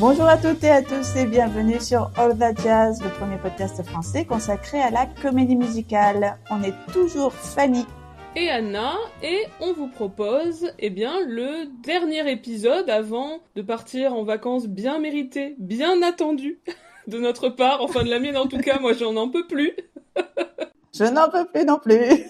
Bonjour à toutes et à tous et bienvenue sur All That Jazz, le premier podcast français consacré à la comédie musicale. On est toujours Fanny et Anna, et on vous propose le dernier épisode avant de partir en vacances bien méritées, bien attendues de notre part, enfin de la mienne en tout cas, moi j'en peux plus. Je n'en peux plus non plus.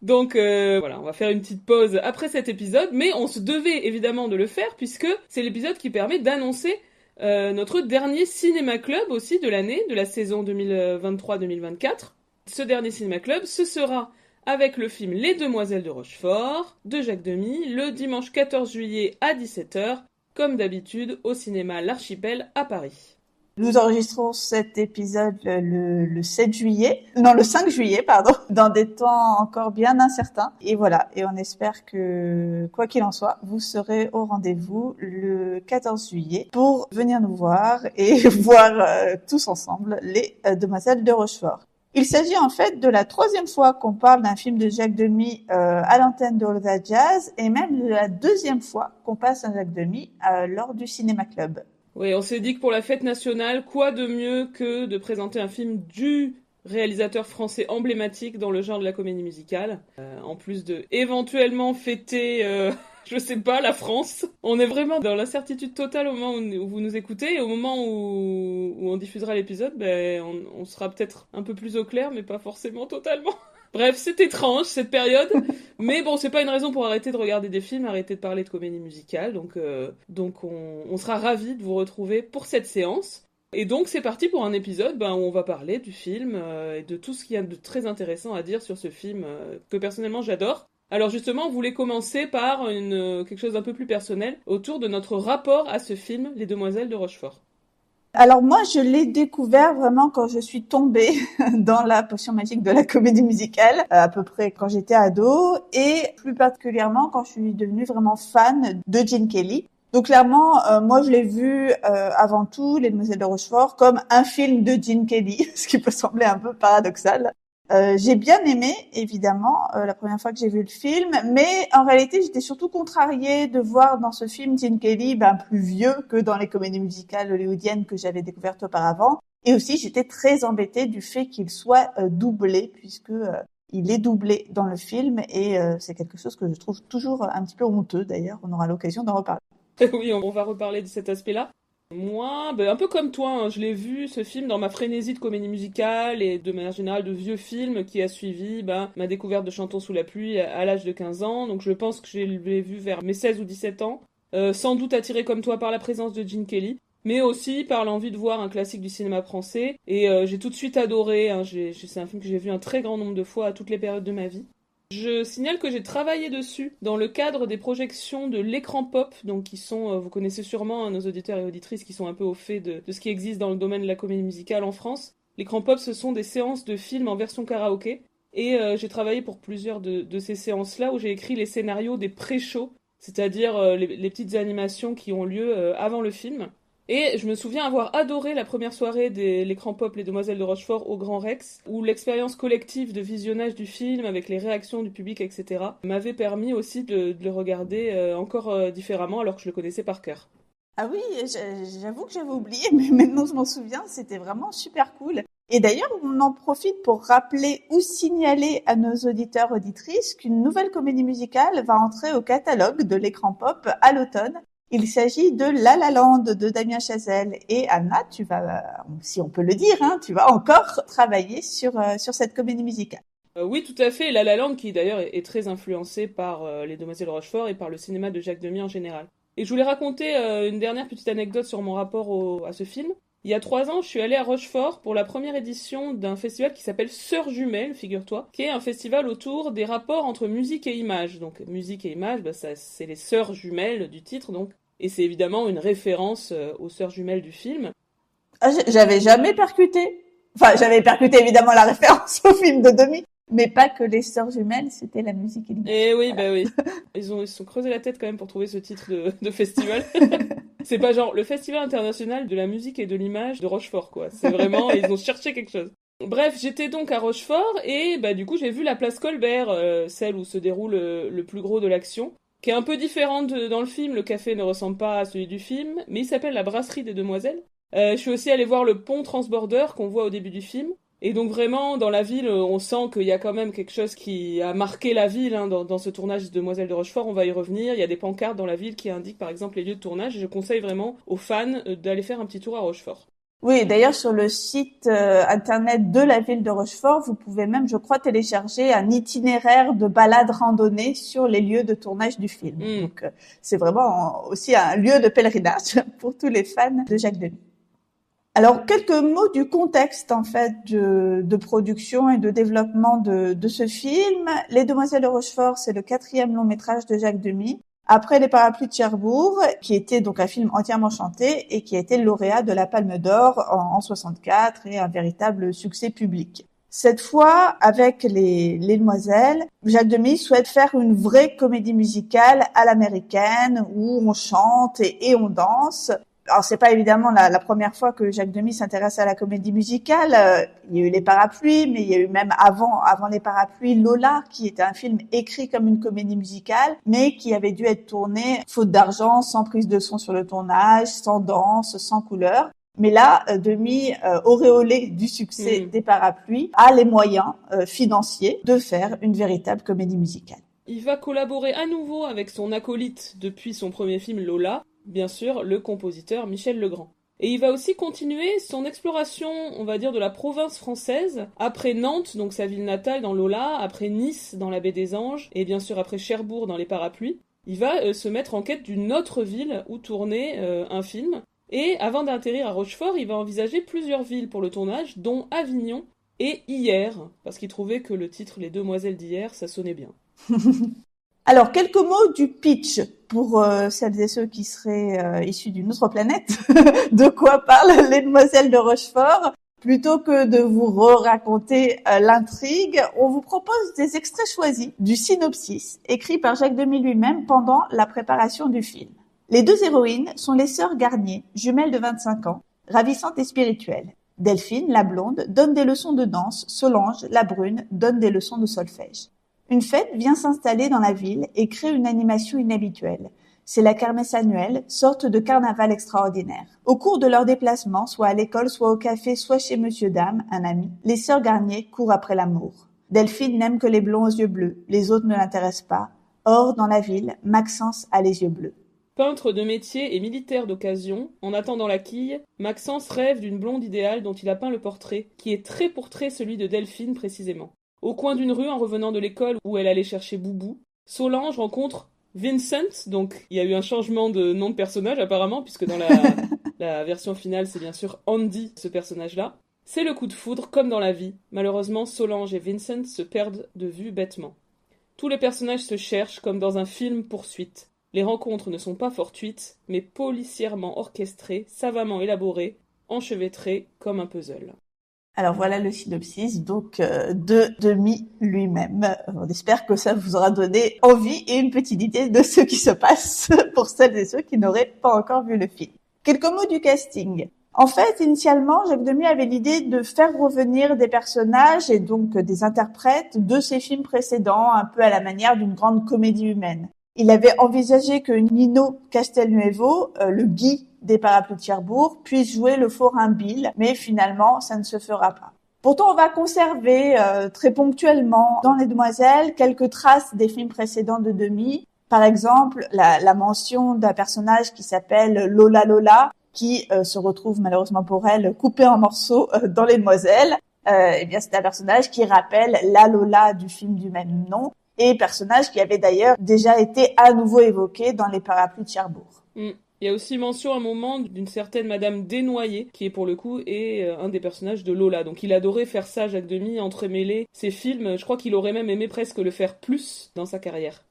Donc voilà, on va faire une petite pause après cet épisode, mais on se devait évidemment de le faire puisque c'est l'épisode qui permet d'annoncer notre dernier cinéma club aussi de l'année, de la saison 2023-2024. Ce dernier cinéma club, ce sera avec le film Les Demoiselles de Rochefort, de Jacques Demy, le dimanche 14 juillet à 17h, comme d'habitude au cinéma L'Archipel à Paris. Nous enregistrons cet épisode le 5 juillet, dans des temps encore bien incertains. Et voilà, et on espère que, quoi qu'il en soit, vous serez au rendez-vous le 14 juillet pour venir nous voir et voir tous ensemble Les Demoiselles de Rochefort. Il s'agit en fait de la 3e fois qu'on parle d'un film de Jacques Demy à l'antenne de All That Jazz et même de la 2e fois qu'on passe un Jacques Demy lors du Cinéma Club. Oui, on s'est dit que pour la fête nationale, quoi de mieux que de présenter un film du réalisateur français emblématique dans le genre de la comédie musicale, en plus de éventuellement fêter... je sais pas, la France. On est vraiment dans l'incertitude totale au moment où vous nous écoutez, et au moment où on diffusera l'épisode, on sera peut-être un peu plus au clair, mais pas forcément totalement. Bref, c'est étrange cette période, mais bon, c'est pas une raison pour arrêter de regarder des films, arrêter de parler de comédie musicale, donc on sera ravis de vous retrouver pour cette séance. Et donc c'est parti pour un épisode où on va parler du film et de tout ce qu'il y a de très intéressant à dire sur ce film que personnellement j'adore. Alors justement, on voulait commencer par quelque chose d'un peu plus personnel autour de notre rapport à ce film, Les Demoiselles de Rochefort. Alors moi, je l'ai découvert vraiment quand je suis tombée dans la potion magique de la comédie musicale, à peu près quand j'étais ado, et plus particulièrement quand je suis devenue vraiment fan de Gene Kelly. Donc clairement, moi je l'ai vu avant tout, Les Demoiselles de Rochefort, comme un film de Gene Kelly, ce qui peut sembler un peu paradoxal. J'ai bien aimé, évidemment, la première fois que j'ai vu le film, mais en réalité, j'étais surtout contrariée de voir dans ce film Gene Kelly plus vieux que dans les comédies musicales hollywoodiennes que j'avais découvertes auparavant. Et aussi, j'étais très embêtée du fait qu'il soit doublé, puisque il est doublé dans le film, et c'est quelque chose que je trouve toujours un petit peu honteux, d'ailleurs. On aura l'occasion d'en reparler. Oui, on va reparler de cet aspect-là. Moi, un peu comme toi, je l'ai vu, ce film, dans ma frénésie de comédie musicale et de manière générale de vieux films qui a suivi ma découverte de Chantons sous la pluie à l'âge de 15 ans. Donc je pense que je l'ai vu vers mes 16 ou 17 ans. Sans doute attiré comme toi par la présence de Gene Kelly, mais aussi par l'envie de voir un classique du cinéma français. Et j'ai tout de suite adoré, c'est un film que j'ai vu un très grand nombre de fois à toutes les périodes de ma vie. Je signale que j'ai travaillé dessus dans le cadre des projections de l'écran pop, donc qui sont, vous connaissez sûrement nos auditeurs et auditrices qui sont un peu au fait de ce qui existe dans le domaine de la comédie musicale en France. L'écran pop, ce sont des séances de films en version karaoké, et j'ai travaillé pour plusieurs de ces séances-là où j'ai écrit les scénarios des pré-shows, c'est-à-dire les petites animations qui ont lieu avant le film. Et je me souviens avoir adoré la première soirée de l'écran pop Les Demoiselles de Rochefort au Grand Rex, où l'expérience collective de visionnage du film avec les réactions du public, etc., m'avait permis aussi de le regarder encore différemment alors que je le connaissais par cœur. Ah oui, j'avoue que j'avais oublié, mais maintenant je m'en souviens, c'était vraiment super cool. Et d'ailleurs, on en profite pour rappeler ou signaler à nos auditeurs auditrices qu'une nouvelle comédie musicale va entrer au catalogue de l'écran pop à l'automne. Il s'agit de La La Land de Damien Chazelle. Et Anna, tu vas, si on peut le dire, tu vas encore travailler sur cette comédie musicale. Oui, tout à fait. La La Land, qui d'ailleurs est très influencée par Les Demoiselles de Rochefort et par le cinéma de Jacques Demy en général. Et je voulais raconter une dernière petite anecdote sur mon rapport à ce film. Il y a 3 ans, je suis allée à Rochefort pour la première édition d'un festival qui s'appelle Sœurs Jumelles, figure-toi, qui est un festival autour des rapports entre musique et image. Donc musique et image, c'est les sœurs jumelles du titre, donc. Et c'est évidemment une référence aux sœurs jumelles du film. Ah, j'avais jamais percuté. Enfin, j'avais percuté évidemment la référence au film de Demy, mais pas que les sœurs jumelles, c'était la musique et l'image. Eh oui, voilà. Oui. Ils se sont creusé la tête quand même pour trouver ce titre de festival. C'est pas genre le Festival international de la musique et de l'image de Rochefort, quoi. C'est vraiment, ils ont cherché quelque chose. Bref, j'étais donc à Rochefort et du coup j'ai vu la place Colbert, celle où se déroule le plus gros de l'action. qui est un peu différente dans le film. Le café ne ressemble pas à celui du film, mais il s'appelle la Brasserie des Demoiselles. Je suis aussi allée voir le pont transborder qu'on voit au début du film. Et donc vraiment, dans la ville, on sent qu'il y a quand même quelque chose qui a marqué la ville dans ce tournage de Demoiselles de Rochefort. On va y revenir. Il y a des pancartes dans la ville qui indiquent par exemple les lieux de tournage. Et je conseille vraiment aux fans d'aller faire un petit tour à Rochefort. Oui, d'ailleurs, sur le site internet de la ville de Rochefort, vous pouvez même, je crois, télécharger un itinéraire de balade randonnée sur les lieux de tournage du film. Donc, c'est vraiment aussi un lieu de pèlerinage pour tous les fans de Jacques Demy. Alors, quelques mots du contexte, en fait, de production et de développement de ce film. Les Demoiselles de Rochefort, c'est le 4e long métrage de Jacques Demy. Après Les Parapluies de Cherbourg, qui était donc un film entièrement chanté et qui a été lauréat de la Palme d'Or en 64 et un véritable succès public. Cette fois, avec les Demoiselles, Jacques Demy souhaite faire une vraie comédie musicale à l'américaine où on chante et on danse. Alors c'est pas évidemment la première fois que Jacques Demy s'intéresse à la comédie musicale. Il y a eu Les Parapluies, mais il y a eu même avant Les Parapluies, Lola, qui était un film écrit comme une comédie musicale, mais qui avait dû être tourné faute d'argent, sans prise de son sur le tournage, sans danse, sans couleur. Mais là, Demy, auréolé du succès des Parapluies, a les moyens financiers de faire une véritable comédie musicale. Il va collaborer à nouveau avec son acolyte depuis son premier film Lola, bien sûr, le compositeur Michel Legrand. Et il va aussi continuer son exploration, on va dire, de la province française, après Nantes, donc sa ville natale dans Lola, après Nice dans la baie des Anges, et bien sûr après Cherbourg dans Les Parapluies. Il va se mettre en quête d'une autre ville où tourner un film. Et avant d'atterrir à Rochefort, il va envisager plusieurs villes pour le tournage, dont Avignon et Hyères, parce qu'il trouvait que le titre Les Demoiselles d'Hyères, ça sonnait bien. Alors, quelques mots du pitch pour celles et ceux qui seraient issus d'une autre planète. De quoi parlent les Demoiselles de Rochefort? Plutôt que de vous raconter l'intrigue, on vous propose des extraits choisis du synopsis écrit par Jacques Demy lui-même pendant la préparation du film. Les deux héroïnes sont les sœurs Garnier, jumelles de 25 ans, ravissantes et spirituelles. Delphine, la blonde, donne des leçons de danse, Solange, la brune, donne des leçons de solfège. Une fête vient s'installer dans la ville et crée une animation inhabituelle. C'est la kermesse annuelle, sorte de carnaval extraordinaire. Au cours de leur déplacement, soit à l'école, soit au café, soit chez Monsieur Dame, un ami, les sœurs Garnier courent après l'amour. Delphine n'aime que les blonds aux yeux bleus, les autres ne l'intéressent pas. Or, dans la ville, Maxence a les yeux bleus. Peintre de métier et militaire d'occasion, en attendant la quille, Maxence rêve d'une blonde idéale dont il a peint le portrait, qui est trait pour trait celui de Delphine précisément. Au coin d'une rue, en revenant de l'école où elle allait chercher Boubou, Solange rencontre Vincent, donc il y a eu un changement de nom de personnage apparemment, puisque dans la version finale c'est bien sûr Andy, ce personnage-là. C'est le coup de foudre, comme dans la vie. Malheureusement, Solange et Vincent se perdent de vue bêtement. Tous les personnages se cherchent comme dans un film poursuite. Les rencontres ne sont pas fortuites, mais policièrement orchestrées, savamment élaborées, enchevêtrées comme un puzzle. Alors voilà le synopsis donc de Demy lui-même. On espère que ça vous aura donné envie et une petite idée de ce qui se passe pour celles et ceux qui n'auraient pas encore vu le film. Quelques mots du casting. En fait, initialement, Jacques Demy avait l'idée de faire revenir des personnages et donc des interprètes de ses films précédents, un peu à la manière d'une grande comédie humaine. Il avait envisagé que Nino Castelnuovo, le Guy des Parapluies de Cherbourg, puisse jouer le forain Bill, mais finalement, ça ne se fera pas. Pourtant, on va conserver très ponctuellement dans Les Demoiselles quelques traces des films précédents de Demy. Par exemple, la mention d'un personnage qui s'appelle Lola Lola, qui se retrouve malheureusement pour elle coupé en morceaux dans Les Demoiselles. Eh bien, c'est un personnage qui rappelle la Lola du film du même nom, et personnage qui avait d'ailleurs déjà été à nouveau évoqué dans Les Parapluies de Cherbourg. Il y a aussi mention à un moment d'une certaine Madame Desnoyers, qui est pour le coup un des personnages de Lola. Donc il adorait faire ça, Jacques Demy, entremêler ses films. Je crois qu'il aurait même aimé presque le faire plus dans sa carrière.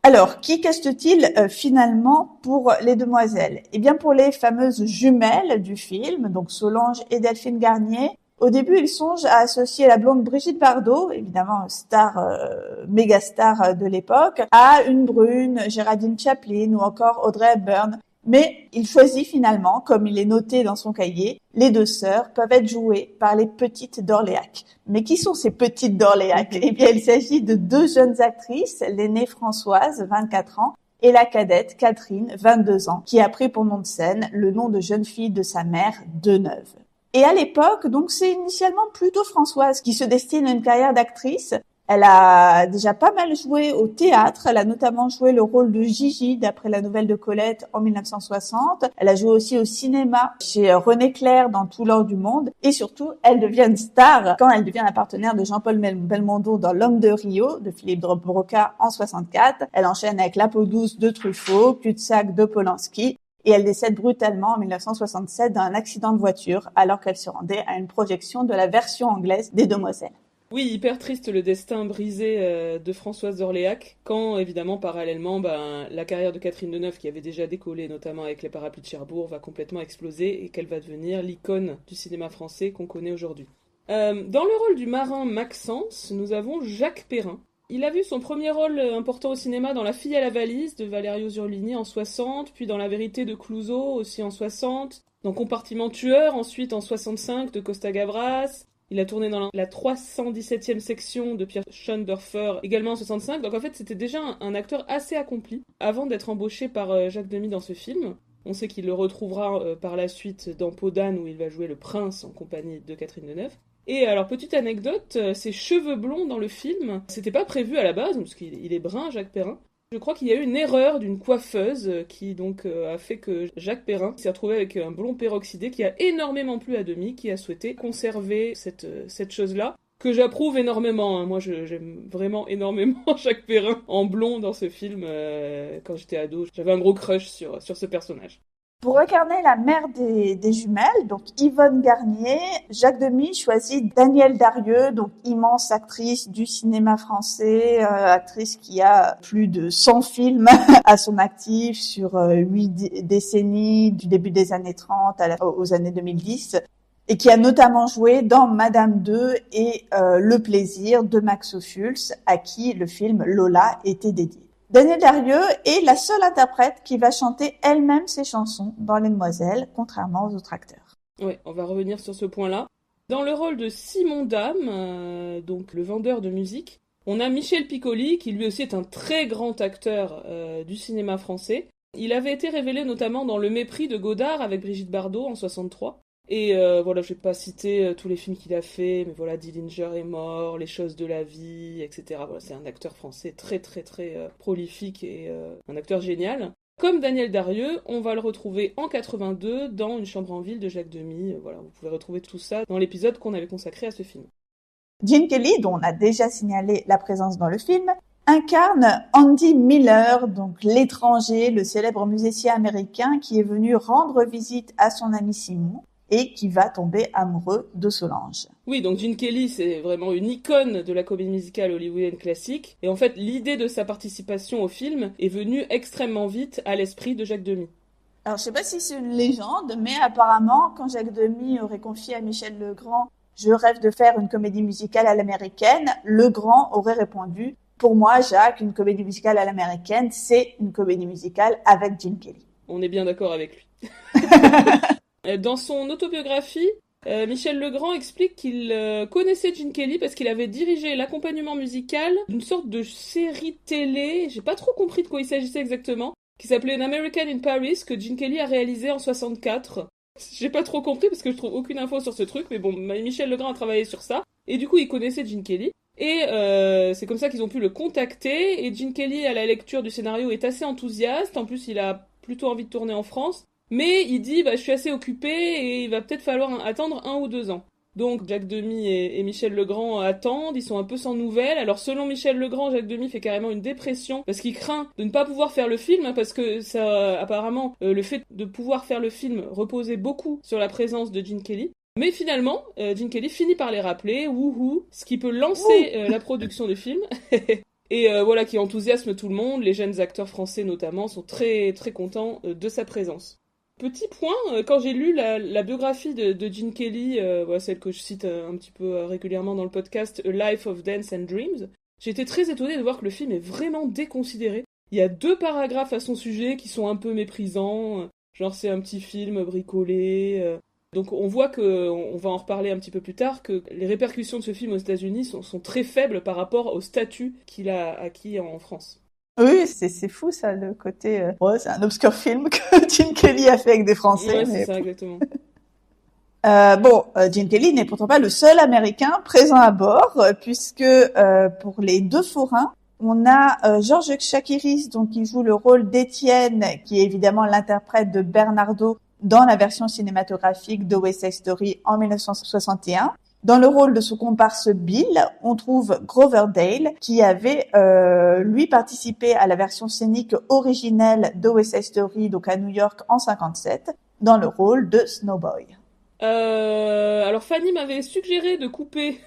Alors, qui caste-t-il finalement pour Les Demoiselles? Eh bien, pour les fameuses jumelles du film, donc Solange et Delphine Garnier, au début, il songe à associer la blonde Brigitte Bardot, évidemment méga star de l'époque, à une brune Géraldine Chaplin ou encore Audrey Hepburn. Mais il choisit finalement, comme il est noté dans son cahier, les 2 sœurs peuvent être jouées par les petites d'Orléac. Mais qui sont ces petites d'Orléac ? Eh bien, il s'agit de 2 jeunes actrices, l'aînée Françoise, 24 ans, et la cadette Catherine, 22 ans, qui a pris pour nom de scène le nom de jeune fille de sa mère, Deneuve. Et à l'époque, donc c'est initialement plutôt Françoise qui se destine à une carrière d'actrice. Elle a déjà pas mal joué au théâtre. Elle a notamment joué le rôle de Gigi d'après la nouvelle de Colette en 1960. Elle a joué aussi au cinéma chez René Clair dans Tout l'or du monde. Et surtout, elle devient une star quand elle devient la partenaire de Jean-Paul Belmondo dans L'homme de Rio de Philippe de Broca en 64. Elle enchaîne avec La peau douce de Truffaut, Cul-de-sac de Polanski. Et elle décède brutalement en 1967 dans un accident de voiture alors qu'elle se rendait à une projection de la version anglaise des Demoiselles. Oui, hyper triste le destin brisé de Françoise d'Orléac, quand évidemment parallèlement la carrière de Catherine Deneuve, qui avait déjà décollé notamment avec Les Parapluies de Cherbourg, va complètement exploser et qu'elle va devenir l'icône du cinéma français qu'on connaît aujourd'hui. Dans le rôle du marin Maxence, nous avons Jacques Perrin. Il a vu son premier rôle important au cinéma dans La fille à la valise de Valerio Zurlini en 60, puis dans La vérité de Clouzot aussi en 60, dans Compartiment tueur ensuite en 65 de Costa Gavras. Il a tourné dans la 317e section de Pierre Schoendorfer, également en 65. Donc en fait, c'était déjà un acteur assez accompli avant d'être embauché par Jacques Demy dans ce film. On sait qu'il le retrouvera par la suite dans Peau d'âne où il va jouer le prince en compagnie de Catherine Deneuve. Et alors, petite anecdote, ses cheveux blonds dans le film, c'était pas prévu à la base, parce qu'il est brun, Jacques Perrin. Je crois qu'il y a eu une erreur d'une coiffeuse qui donc a fait que Jacques Perrin s'est retrouvé avec un blond peroxydé qui a énormément plu à Demy, qui a souhaité conserver cette chose-là, que j'approuve énormément. Hein. Moi, j'aime vraiment énormément Jacques Perrin en blond dans ce film. Quand j'étais ado, j'avais un gros crush sur ce personnage. Pour incarner la mère des jumelles, donc Yvonne Garnier, Jacques Demy choisit Danielle Darieux, donc immense actrice du cinéma français, actrice qui a plus de 100 films à son actif sur 8 décennies, du début des années 30 aux années 2010, et qui a notamment joué dans Madame 2 et Le plaisir de Max Ophuls, à qui le film Lola était dédié. Danielle Darieux est la seule interprète qui va chanter elle-même ses chansons dans Les Demoiselles, contrairement aux autres acteurs. Oui, on va revenir sur ce point-là. Dans le rôle de Simon Dame, donc le vendeur de musique, on a Michel Piccoli, qui lui aussi est un très grand acteur du cinéma français. Il avait été révélé notamment dans Le Mépris de Godard avec Brigitte Bardot en 63. Et voilà, je vais pas citer tous les films qu'il a fait, mais voilà, Dillinger est mort, Les choses de la vie, etc. Voilà, c'est un acteur français très très très prolifique et un acteur génial. Comme Danielle Darieux, on va le retrouver en 82 dans Une chambre en ville de Jacques Demy. Voilà, vous pouvez retrouver tout ça dans l'épisode qu'on avait consacré à ce film. Gene Kelly, dont on a déjà signalé la présence dans le film, incarne Andy Miller, donc l'étranger, le célèbre musicien américain qui est venu rendre visite à son ami Simon et qui va tomber amoureux de Solange. Oui, donc Gene Kelly, c'est vraiment une icône de la comédie musicale hollywoodienne classique. Et en fait, l'idée de sa participation au film est venue extrêmement vite à l'esprit de Jacques Demy. Alors, je sais pas si c'est une légende, mais apparemment, quand Jacques Demy aurait confié à Michel Legrand « Je rêve de faire une comédie musicale à l'américaine », Legrand aurait répondu « Pour moi, Jacques, une comédie musicale à l'américaine, c'est une comédie musicale avec Gene Kelly. » On est bien d'accord avec lui. Dans son autobiographie, Michel Legrand explique qu'il connaissait Gene Kelly parce qu'il avait dirigé l'accompagnement musical d'une sorte de série télé, j'ai pas trop compris de quoi il s'agissait exactement, qui s'appelait An American in Paris, que Gene Kelly a réalisé en 64. J'ai pas trop compris parce que je trouve aucune info sur ce truc, mais bon, Michel Legrand a travaillé sur ça, et du coup il connaissait Gene Kelly. Et c'est comme ça qu'ils ont pu le contacter, et Gene Kelly, à la lecture du scénario, est assez enthousiaste, en plus il a plutôt envie de tourner en France, mais il dit je suis assez occupé et il va peut-être falloir attendre 1 ou 2 ans. Donc Jacques Demy et Michel Legrand attendent, ils sont un peu sans nouvelles. Alors selon Michel Legrand, Jacques Demy fait carrément une dépression parce qu'il craint de ne pas pouvoir faire le film, parce que ça apparemment le fait de pouvoir faire le film reposait beaucoup sur la présence de Gene Kelly. Mais finalement, Gene Kelly finit par les rappeler, wouhou, ce qui peut lancer la production du film. Et voilà, qui enthousiasme tout le monde. Les jeunes acteurs français notamment sont très très contents de sa présence. Petit point, quand j'ai lu la biographie de Gene Kelly, voilà, celle que je cite un petit peu régulièrement dans le podcast, A Life of Dance and Dreams, j'ai été très étonnée de voir que le film est vraiment déconsidéré. Il y a 2 paragraphes à son sujet qui sont un peu méprisants, genre c'est un petit film bricolé. Donc on voit que, on va en reparler un petit peu plus tard, que les répercussions de ce film aux États-Unis sont très faibles par rapport au statut qu'il a acquis en France. Oui, c'est fou ça, le côté. Ouais, c'est un obscur film que Gene Kelly a fait avec des Français. Ouais, mais... c'est ça, exactement. Gene Kelly n'est pourtant pas le seul Américain présent à bord, puisque pour les 2 forains, on a Georges Chakiris, donc qui joue le rôle d'Étienne, qui est évidemment l'interprète de Bernardo dans la version cinématographique de West Side Story en 1961. Dans le rôle de son comparse Bill, on trouve Grover Dale, qui avait lui participé à la version scénique originelle de West Side Story, donc à New York en 57, dans le rôle de Snowboy. Alors Fanny m'avait suggéré de couper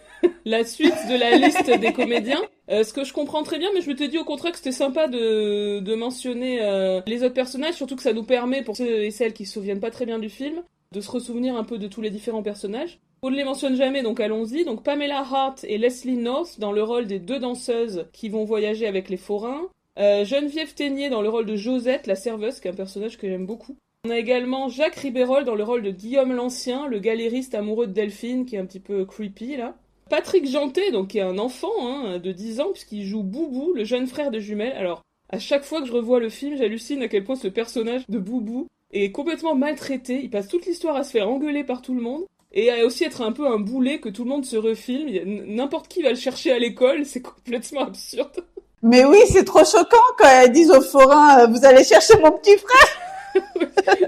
la suite de la liste des comédiens, ce que je comprends très bien, mais je m'étais dit au contraire que c'était sympa de mentionner les autres personnages, surtout que ça nous permet, pour ceux et celles qui se souviennent pas très bien du film, de se ressouvenir un peu de tous les différents personnages. On ne les mentionne jamais, donc allons-y. Donc Pamela Hart et Leslie North dans le rôle des 2 danseuses qui vont voyager avec les forains. Geneviève Ténier dans le rôle de Josette, la serveuse, qui est un personnage que j'aime beaucoup. On a également Jacques Ribérol dans le rôle de Guillaume l'Ancien, le galériste amoureux de Delphine, qui est un petit peu creepy, là. Patrick Jeantet, donc, qui est un enfant de 10 ans, puisqu'il joue Boubou, le jeune frère de Jumelles. Alors, à chaque fois que je revois le film, j'hallucine à quel point ce personnage de Boubou est complètement maltraité. Il passe toute l'histoire à se faire engueuler par tout le monde, et à aussi être un peu un boulet que tout le monde se refilme. N'importe qui va le chercher à l'école, c'est complètement absurde. Mais oui, c'est trop choquant quand elles disent aux forains vous allez chercher mon petit frère.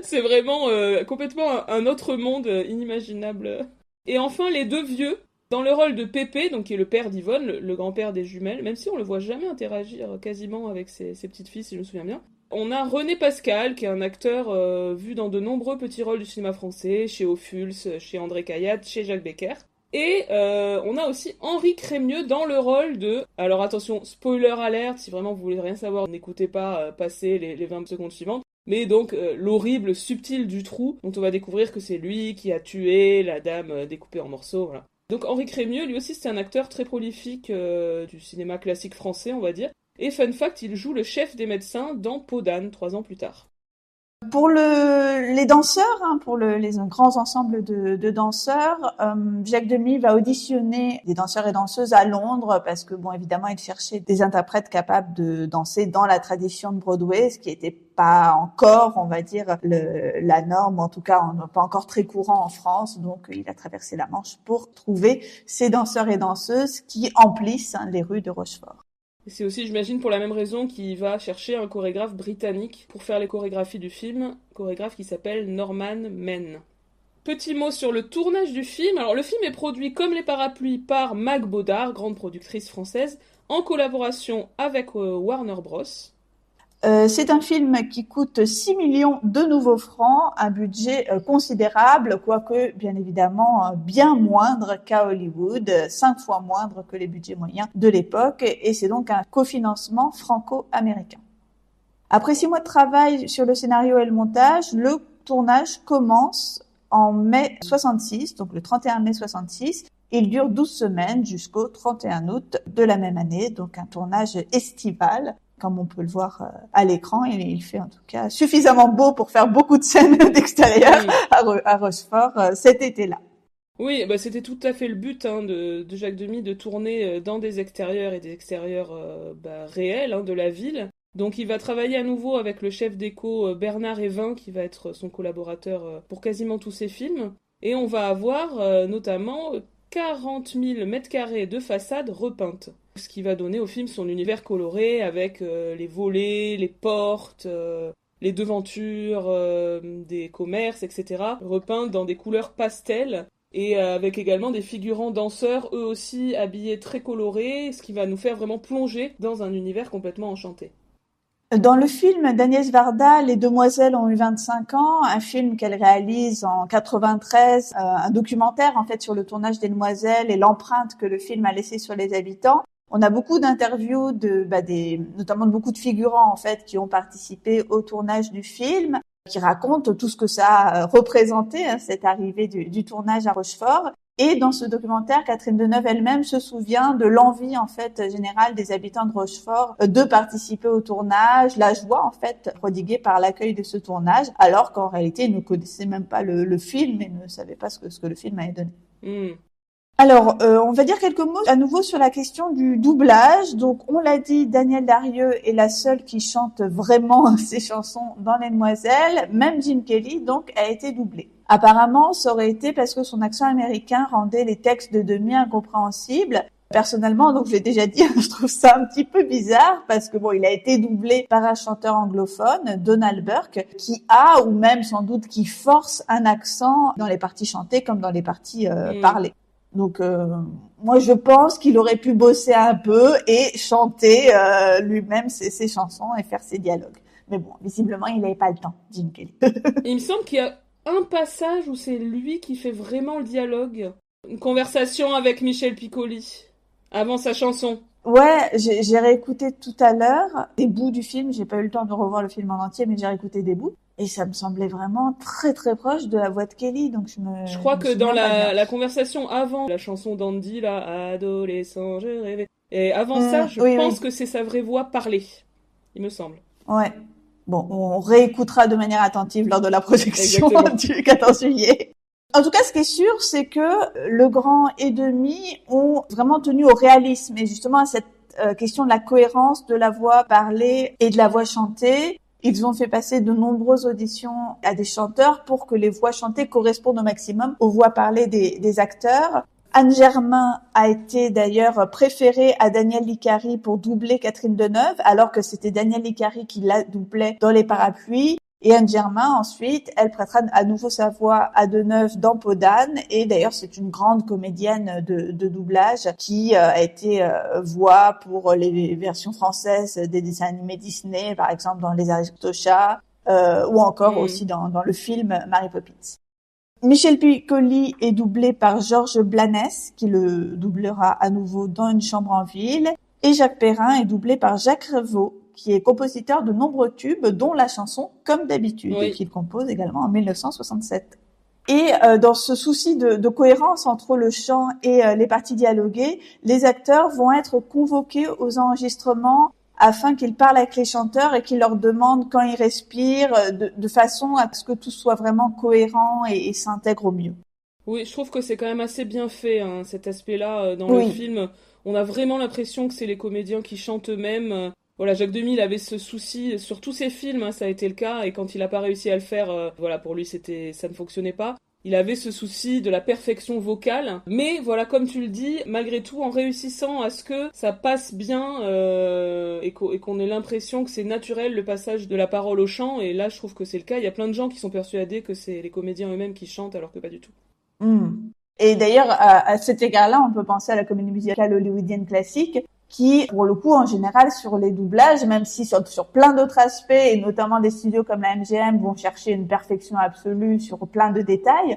C'est vraiment complètement un autre monde inimaginable. Et enfin, les 2 vieux, dans le rôle de Pépé, donc qui est le père d'Yvonne, le grand-père des jumelles, même si on le voit jamais interagir quasiment avec ses petites filles, si je me souviens bien. On a René Pascal, qui est un acteur vu dans de nombreux petits rôles du cinéma français, chez Ophuls, chez André Cayatte, chez Jacques Becker. Et on a aussi Henri Crémieux dans le rôle de... Alors attention, spoiler alert, si vraiment vous voulez rien savoir, n'écoutez pas passer les 20 secondes suivantes. Mais donc, l'horrible Subtil Dutroux, dont on va découvrir que c'est lui qui a tué la dame découpée en morceaux, voilà. Donc Henri Crémieux, lui aussi, c'est un acteur très prolifique du cinéma classique français, on va dire. Et fun fact, il joue le chef des médecins dans Peau d'âne, 3 ans plus tard. Pour les danseurs, pour les grands ensembles de danseurs, Jacques Demy va auditionner des danseurs et danseuses à Londres parce que, bon, évidemment, il cherchait des interprètes capables de danser dans la tradition de Broadway, ce qui n'était pas encore, on va dire, la norme, en tout cas, pas encore très courant en France. Donc, il a traversé la Manche pour trouver ces danseurs et danseuses qui emplissent les rues de Rochefort. C'est aussi, j'imagine, pour la même raison qu'il va chercher un chorégraphe britannique pour faire les chorégraphies du film, chorégraphe qui s'appelle Norman Mann. Petit mot sur le tournage du film. Alors, le film est produit comme les parapluies par Mag Baudard, grande productrice française, en collaboration avec Warner Bros. C'est un film qui coûte 6 millions de nouveaux francs, un budget considérable, quoique bien évidemment bien moindre qu'à Hollywood, 5 fois moindre que les budgets moyens de l'époque, et c'est donc un cofinancement franco-américain. Après 6 mois de travail sur le scénario et le montage, le tournage commence en mai 66, donc le 31 mai 66. Il dure 12 semaines jusqu'au 31 août de la même année, donc un tournage estival. Comme on peut le voir à l'écran, il fait en tout cas suffisamment beau pour faire beaucoup de scènes d'extérieur à Rochefort cet été-là. Oui, bah c'était tout à fait le but de Jacques Demy de tourner dans des extérieurs et des extérieurs réels de la ville. Donc il va travailler à nouveau avec le chef déco Bernard Evin, qui va être son collaborateur pour quasiment tous ses films. Et on va avoir notamment 40 000 mètres carrés de façades repeintes. Ce qui va donner au film son univers coloré avec les volets, les portes, les devantures des commerces, etc. repeintes dans des couleurs pastel et avec également des figurants danseurs, eux aussi habillés très colorés, ce qui va nous faire vraiment plonger dans un univers complètement enchanté. Dans le film d'Agnès Varda, Les Demoiselles ont eu 25 ans, un film qu'elle réalise en 93, un documentaire en fait sur le tournage des Demoiselles et l'empreinte que le film a laissée sur les habitants. On a beaucoup d'interviews notamment de beaucoup de figurants en fait qui ont participé au tournage du film, qui racontent tout ce que ça a représenté, cette arrivée du tournage à Rochefort. Et dans ce documentaire, Catherine Deneuve elle-même se souvient de l'envie en fait générale des habitants de Rochefort de participer au tournage, la joie en fait prodiguée par l'accueil de ce tournage, alors qu'en réalité ils ne connaissaient même pas le film et ne savaient pas ce que le film avait donné. Alors, on va dire quelques mots à nouveau sur la question du doublage. Donc, on l'a dit, Danielle Darrieux est la seule qui chante vraiment ses chansons dans Les Demoiselles. Même Gene Kelly, donc, a été doublé. Apparemment, ça aurait été parce que son accent américain rendait les textes de Demi incompréhensibles. Personnellement, donc je l'ai déjà dit, je trouve ça un petit peu bizarre parce que bon, il a été doublé par un chanteur anglophone, Donald Burke, qui a ou même sans doute qui force un accent dans les parties chantées comme dans les parties parlées. Donc moi je pense qu'il aurait pu bosser un peu et chanter lui-même ses chansons et faire ses dialogues. Mais bon, visiblement il n'avait pas le temps, Gene Kelly. Il me semble qu'il y a un passage où c'est lui qui fait vraiment le dialogue. Une conversation avec Michel Piccoli avant sa chanson. Ouais, j'ai réécouté tout à l'heure des bouts du film. J'ai pas eu le temps de revoir le film en entier, mais j'ai réécouté des bouts. Et ça me semblait vraiment très très proche de la voix de Kelly, donc je crois que dans la conversation avant la chanson d'Andy, là, adolescent, je rêvais. Et avant ça, je pense que c'est sa vraie voix parlée, il me semble. Ouais. Bon, on réécoutera de manière attentive lors de la projection du 14 juillet. En tout cas, ce qui est sûr, c'est que Legrand et Demy ont vraiment tenu au réalisme et justement à cette question de la cohérence de la voix parlée et de la voix chantée. Ils ont fait passer de nombreuses auditions à des chanteurs pour que les voix chantées correspondent au maximum aux voix parlées des acteurs. Anne Germain a été d'ailleurs préférée à Daniel Licari pour doubler Catherine Deneuve, alors que c'était Daniel Licari qui la doublait dans Les Parapluies. Et Anne Germain, ensuite, elle prêtera à nouveau sa voix à Deneuve dans Peau d'âne. Et d'ailleurs, c'est une grande comédienne de doublage qui a été voix pour les versions françaises des dessins animés Disney, par exemple dans Les Aristochats, ou encore aussi dans le film Mary Poppins. Michel Piccoli est doublé par Georges Blanes, qui le doublera à nouveau dans Une chambre en ville. Et Jacques Perrin est doublé par Jacques Revaux, qui est compositeur de nombreux tubes, dont la chanson Comme d'habitude, qu'il compose également en 1967. Et dans ce souci de cohérence entre le chant et les parties dialoguées, les acteurs vont être convoqués aux enregistrements afin qu'ils parlent avec les chanteurs et qu'ils leur demandent quand ils respirent, de façon à ce que tout soit vraiment cohérent et s'intègre au mieux. Oui, je trouve que c'est quand même assez bien fait, hein, cet aspect-là dans le film. On a vraiment l'impression que c'est les comédiens qui chantent eux-mêmes. Voilà, Jacques Demy, il avait ce souci sur tous ses films, hein, ça a été le cas, et quand il n'a pas réussi à le faire, voilà, pour lui, ça ne fonctionnait pas. Il avait ce souci de la perfection vocale, mais voilà, comme tu le dis, malgré tout, en réussissant à ce que ça passe bien et qu'on ait l'impression que c'est naturel le passage de la parole au chant, et là, je trouve que c'est le cas. Il y a plein de gens qui sont persuadés que c'est les comédiens eux-mêmes qui chantent, alors que pas du tout. Et d'ailleurs, à cet égard-là, on peut penser à la comédie musicale hollywoodienne classique, qui, pour le coup, en général, sur les doublages, même si sur plein d'autres aspects, et notamment des studios comme la MGM vont chercher une perfection absolue sur plein de détails,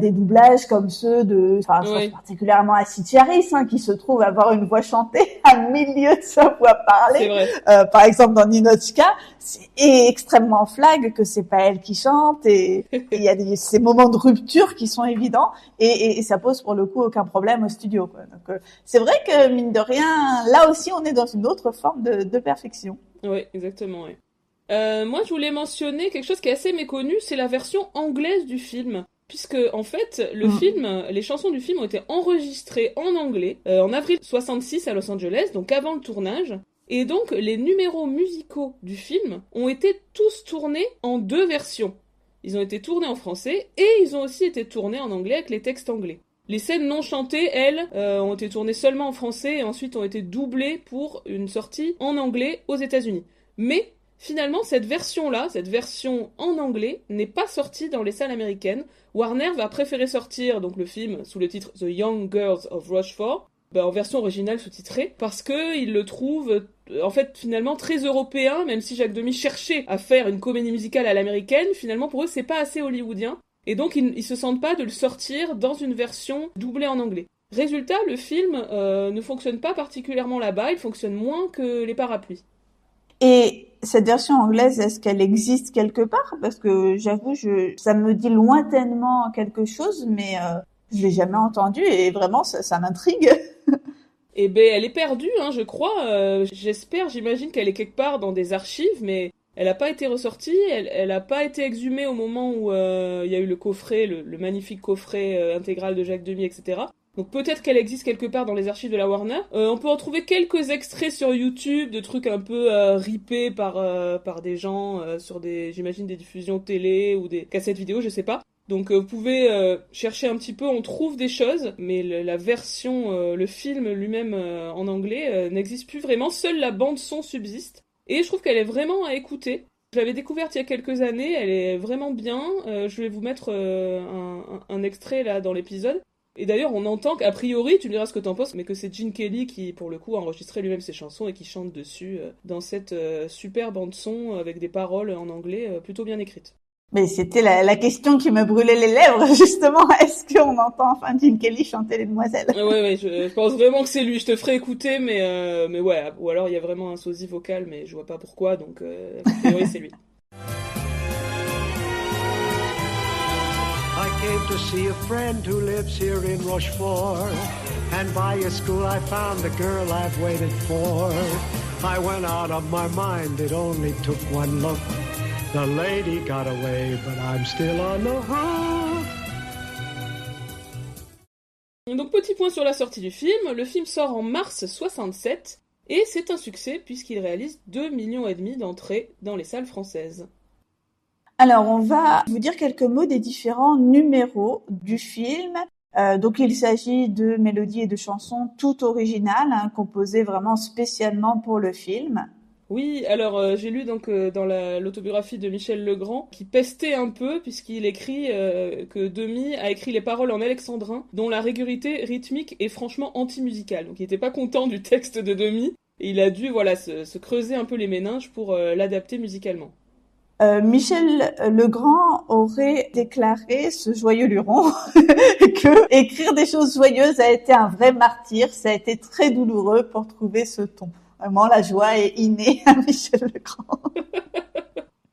des doublages comme ceux je pense particulièrement à Sid Charisse, qui se trouve avoir une voix chantée à milieu de sa voix parlée. C'est vrai. Par exemple, dans Ninotchka, c'est extrêmement flag que c'est pas elle qui chante, et il y a ces moments de rupture qui sont évidents, et ça pose pour le coup aucun problème au studio, quoi. Donc, c'est vrai que, mine de rien, là aussi, on est dans une autre forme de perfection. Oui, exactement, oui. Moi, je voulais mentionner quelque chose qui est assez méconnu, c'est la version anglaise du film. Puisque, en fait, le film, les chansons du film ont été enregistrées en anglais en avril 66 à Los Angeles, donc avant le tournage. Et donc, les numéros musicaux du film ont été tous tournés en 2 versions. Ils ont été tournés en français et ils ont aussi été tournés en anglais avec les textes anglais. Les scènes non chantées, elles, ont été tournées seulement en français et ensuite ont été doublées pour une sortie en anglais aux États-Unis. Mais finalement, cette version-là, cette version en anglais, n'est pas sortie dans les salles américaines. Warner va préférer sortir donc le film sous le titre The Young Girls of Rochefort, en version originale sous-titrée, parce qu'ils le trouvent en fait finalement très européen, même si Jacques Demy cherchait à faire une comédie musicale à l'américaine, finalement pour eux c'est pas assez hollywoodien, et donc ils se sentent pas de le sortir dans une version doublée en anglais. Résultat, le film ne fonctionne pas particulièrement là-bas, il fonctionne moins que Les Parapluies. Et cette version anglaise, est-ce qu'elle existe quelque part? Parce que j'avoue, ça me dit lointainement quelque chose, mais Je l'ai jamais entendue et vraiment ça m'intrigue. Eh ben, elle est perdue, hein, je crois. J'imagine qu'elle est quelque part dans des archives, mais elle n'a pas été ressortie. Elle a pas été exhumée au moment où il y a eu le coffret, le magnifique coffret intégral de Jacques Demy, etc. Donc peut-être qu'elle existe quelque part dans les archives de la Warner. On peut en trouver quelques extraits sur YouTube, de trucs un peu ripés par des gens sur j'imagine des diffusions télé ou des cassettes vidéo, je sais pas. Donc vous pouvez chercher un petit peu, on trouve des choses, mais la version, le film lui-même en anglais n'existe plus vraiment. Seule la bande son subsiste. Et je trouve qu'elle est vraiment à écouter. Je l'avais découverte il y a quelques années, elle est vraiment bien. Je vais vous mettre un extrait là dans l'épisode. Et d'ailleurs, on entend qu'a priori, tu me diras ce que t'en penses, mais que c'est Gene Kelly qui, pour le coup, a enregistré lui-même ses chansons et qui chante dessus dans cette super bande-son avec des paroles en anglais plutôt bien écrites. Mais c'était la question qui me brûlait les lèvres, justement. Est-ce qu'on entend enfin Gene Kelly chanter Les Demoiselles? Ouais, je pense vraiment que c'est lui. Je te ferai écouter, mais ouais. Ou alors il y a vraiment un sosie vocal, mais je vois pas pourquoi, donc a priori c'est lui. I came to see a friend who lives here in Rochefort, and by your school I found the girl I've waited for. I went out of my mind, it only took one look. The lady got away, but I'm still on the hook. Donc petit point sur la sortie du film. Le film sort en mars 67, et c'est un succès puisqu'il réalise 2,5 millions d'entrées dans les salles françaises. Alors, on va vous dire quelques mots des différents numéros du film. Donc, il s'agit de mélodies et de chansons toutes originales, composées vraiment spécialement pour le film. Oui, alors j'ai lu donc dans l'autobiographie de Michel Legrand qui pestait un peu puisqu'il écrit que Demy a écrit les paroles en alexandrin dont la régularité rythmique est franchement anti-musicale. Donc il était pas content du texte de Demy et il a dû se creuser un peu les méninges pour l'adapter musicalement. Michel Legrand aurait déclaré, ce joyeux luron, que écrire des choses joyeuses a été un vrai martyr, ça a été très douloureux pour trouver ce ton. Vraiment, la joie est innée à Michel Legrand.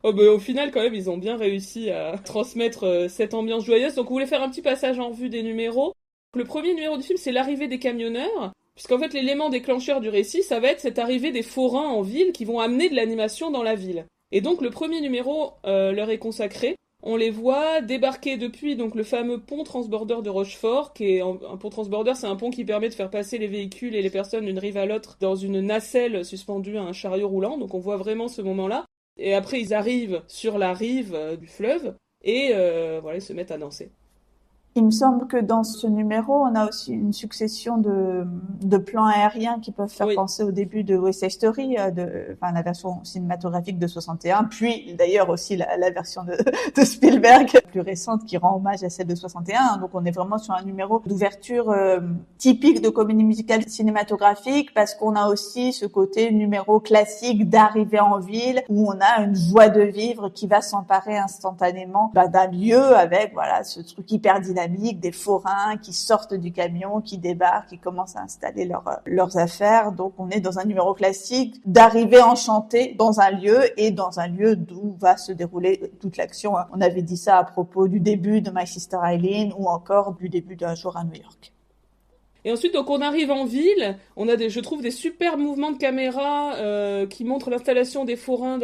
Oh ben, au final, quand même, ils ont bien réussi à transmettre cette ambiance joyeuse. Donc, on voulait faire un petit passage en revue des numéros. Le premier numéro du film, c'est l'arrivée des camionneurs, puisqu'en fait, l'élément déclencheur du récit, ça va être cette arrivée des forains en ville qui vont amener de l'animation dans la ville. Et donc, le premier numéro leur est consacré. On les voit débarquer depuis donc le fameux pont transbordeur de Rochefort, qui est un pont transbordeur, c'est un pont qui permet de faire passer les véhicules et les personnes d'une rive à l'autre dans une nacelle suspendue à un chariot roulant. Donc on voit vraiment ce moment-là. Et après ils arrivent sur la rive du fleuve et ils se mettent à danser. Il me semble que dans ce numéro, on a aussi une succession de plans aériens qui peuvent faire penser au début de West Side Story, la version cinématographique de 61, puis d'ailleurs aussi la version de Spielberg plus récente qui rend hommage à celle de 61. Donc on est vraiment sur un numéro d'ouverture typique de comédie musicale cinématographique parce qu'on a aussi ce côté numéro classique d'arrivée en ville où on a une joie de vivre qui va s'emparer instantanément d'un lieu avec ce truc hyper dynamique, des forains qui sortent du camion, qui débarquent, qui commencent à installer leurs affaires. Donc on est dans un numéro classique d'arrivée enchantée dans un lieu et dans un lieu d'où va se dérouler toute l'action. On avait dit ça à propos du début de My Sister Eileen ou encore du début d'Un jour à New York. Et ensuite, donc, on arrive en ville, on a je trouve des super mouvements de caméra qui montrent l'installation des forains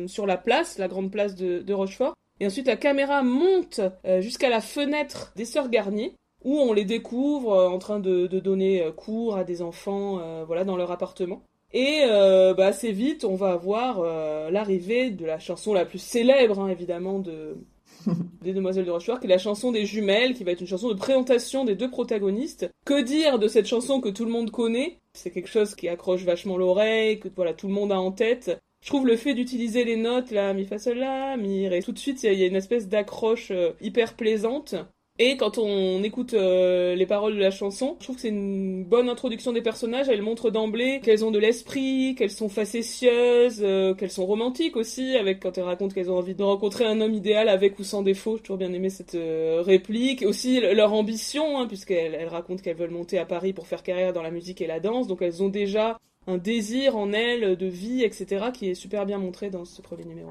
sur la place, la grande place de Rochefort. Et ensuite, la caméra monte jusqu'à la fenêtre des sœurs Garnier, où on les découvre en train de donner cours à des enfants dans leur appartement. Et assez vite, on va avoir l'arrivée de la chanson la plus célèbre, évidemment, des Demoiselles de Rochefort, qui est la chanson des jumelles, qui va être une chanson de présentation des deux protagonistes. Que dire de cette chanson que tout le monde connaît ? C'est quelque chose qui accroche vachement l'oreille, que tout le monde a en tête. Je trouve le fait d'utiliser les notes, là, mi, fa, sol, la, mi, ré, tout de suite, il y a une espèce d'accroche hyper plaisante. Et quand on écoute les paroles de la chanson, je trouve que c'est une bonne introduction des personnages. Elles montrent d'emblée qu'elles ont de l'esprit, qu'elles sont facétieuses, qu'elles sont romantiques aussi, quand elles racontent qu'elles ont envie de rencontrer un homme idéal avec ou sans défaut. J'ai toujours bien aimé cette réplique. Aussi leur ambition, puisqu'elles racontent qu'elles veulent monter à Paris pour faire carrière dans la musique et la danse. Donc elles ont déjà un désir en elles de vie, etc., qui est super bien montré dans ce premier numéro.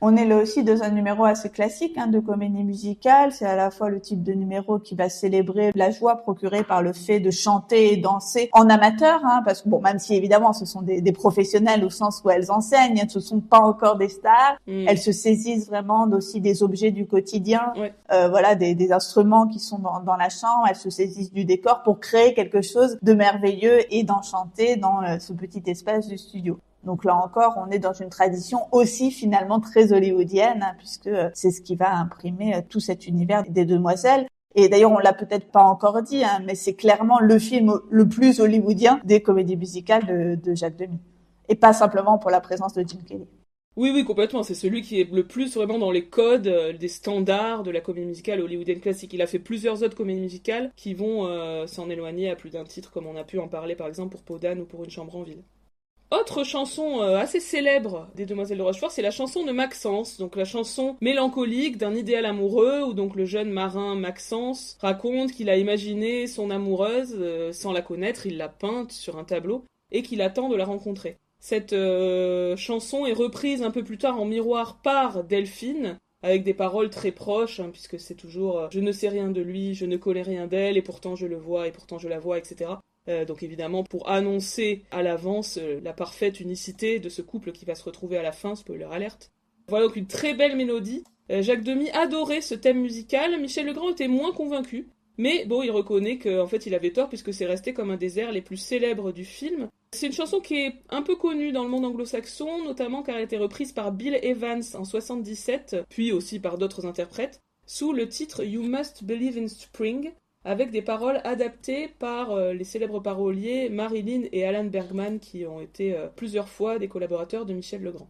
On est là aussi dans un numéro assez classique de comédie musicale. C'est à la fois le type de numéro qui va célébrer la joie procurée par le fait de chanter et danser en amateur, parce que même si évidemment ce sont des professionnels au sens où elles enseignent, ce sont pas encore des stars. Elles se saisissent vraiment aussi des objets du quotidien, des instruments qui sont dans la chambre. Elles se saisissent du décor pour créer quelque chose de merveilleux et d'enchanté dans ce petit espace du studio. Donc là encore, on est dans une tradition aussi finalement très hollywoodienne, puisque c'est ce qui va imprimer tout cet univers des demoiselles. Et d'ailleurs, on l'a peut-être pas encore dit, mais c'est clairement le film le plus hollywoodien des comédies musicales de Jacques Demy. Et pas simplement pour la présence de Jim Kelly. Oui, complètement. C'est celui qui est le plus vraiment dans les codes des standards de la comédie musicale hollywoodienne classique. Il a fait plusieurs autres comédies musicales qui vont s'en éloigner à plus d'un titre, comme on a pu en parler par exemple pour Peau d'âne ou pour Une chambre en ville. Autre chanson assez célèbre des Demoiselles de Rochefort, c'est la chanson de Maxence, donc la chanson mélancolique d'un idéal amoureux, où donc le jeune marin Maxence raconte qu'il a imaginé son amoureuse, sans la connaître, il l'a peinte sur un tableau, et qu'il attend de la rencontrer. Cette chanson est reprise un peu plus tard en miroir par Delphine, avec des paroles très proches, puisque c'est toujours « Je ne sais rien de lui, je ne connais rien d'elle, et pourtant je le vois, et pourtant je la vois, etc. » Donc évidemment pour annoncer à l'avance la parfaite unicité de ce couple qui va se retrouver à la fin, spoiler alerte. Voilà donc une très belle mélodie. Jacques Demy adorait ce thème musical, Michel Legrand était moins convaincu, mais bon, il reconnaît qu'en fait il avait tort puisque c'est resté comme un des airs les plus célèbres du film. C'est une chanson qui est un peu connue dans le monde anglo-saxon, notamment car elle a été reprise par Bill Evans en 1977, puis aussi par d'autres interprètes, sous le titre You Must Believe in Spring, avec des paroles adaptées par les célèbres paroliers Marilyn et Alan Bergman, qui ont été plusieurs fois des collaborateurs de Michel Legrand.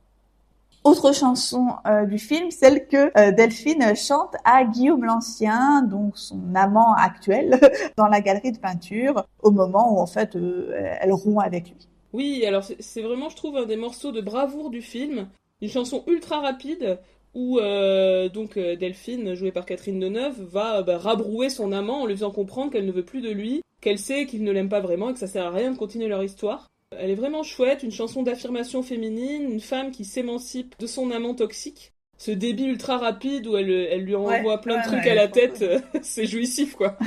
Autre chanson du film, celle que Delphine chante à Guillaume l'Ancien, donc son amant actuel, dans la galerie de peinture, au moment où en fait elle rompt avec lui. Oui, alors c'est vraiment, je trouve, un des morceaux de bravoure du film, une chanson ultra rapide, où Delphine, jouée par Catherine Deneuve, va rabrouer son amant en lui faisant comprendre qu'elle ne veut plus de lui, qu'elle sait qu'il ne l'aime pas vraiment et que ça sert à rien de continuer leur histoire. Elle est vraiment chouette, une chanson d'affirmation féminine, une femme qui s'émancipe de son amant toxique. Ce débit ultra rapide où elle lui envoie plein de trucs à la tête, c'est jouissif quoi.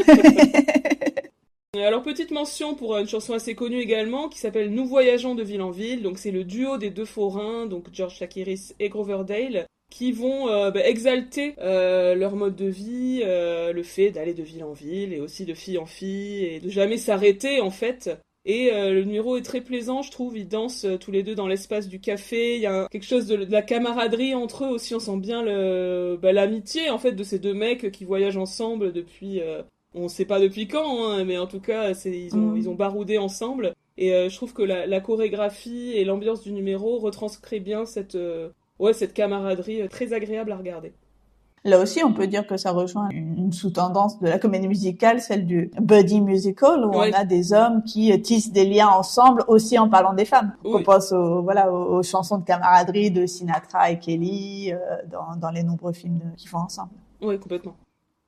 Alors petite mention pour une chanson assez connue également qui s'appelle Nous voyageons de ville en ville, donc c'est le duo des deux forains, donc George Chakiris et Grover Dale, qui vont exalter leur mode de vie, le fait d'aller de ville en ville et aussi de fille en fille et de jamais s'arrêter en fait. Et le numéro est très plaisant, je trouve, ils dansent tous les deux dans l'espace du café, il y a quelque chose de la camaraderie entre eux aussi, on sent bien l'amitié en fait de ces deux mecs qui voyagent ensemble depuis, on sait pas depuis quand, mais en tout cas ils ont baroudé ensemble. Et je trouve que la chorégraphie et l'ambiance du numéro retranscrit bien cette camaraderie très agréable à regarder. Là aussi, on peut dire que ça rejoint une sous-tendance de la comédie musicale, celle du buddy musical, où on a des hommes qui tissent des liens ensemble, aussi en parlant des femmes. Oui. On pense aux chansons de camaraderie de Sinatra et Kelly, dans les nombreux films qu'ils font ensemble. Oui, complètement.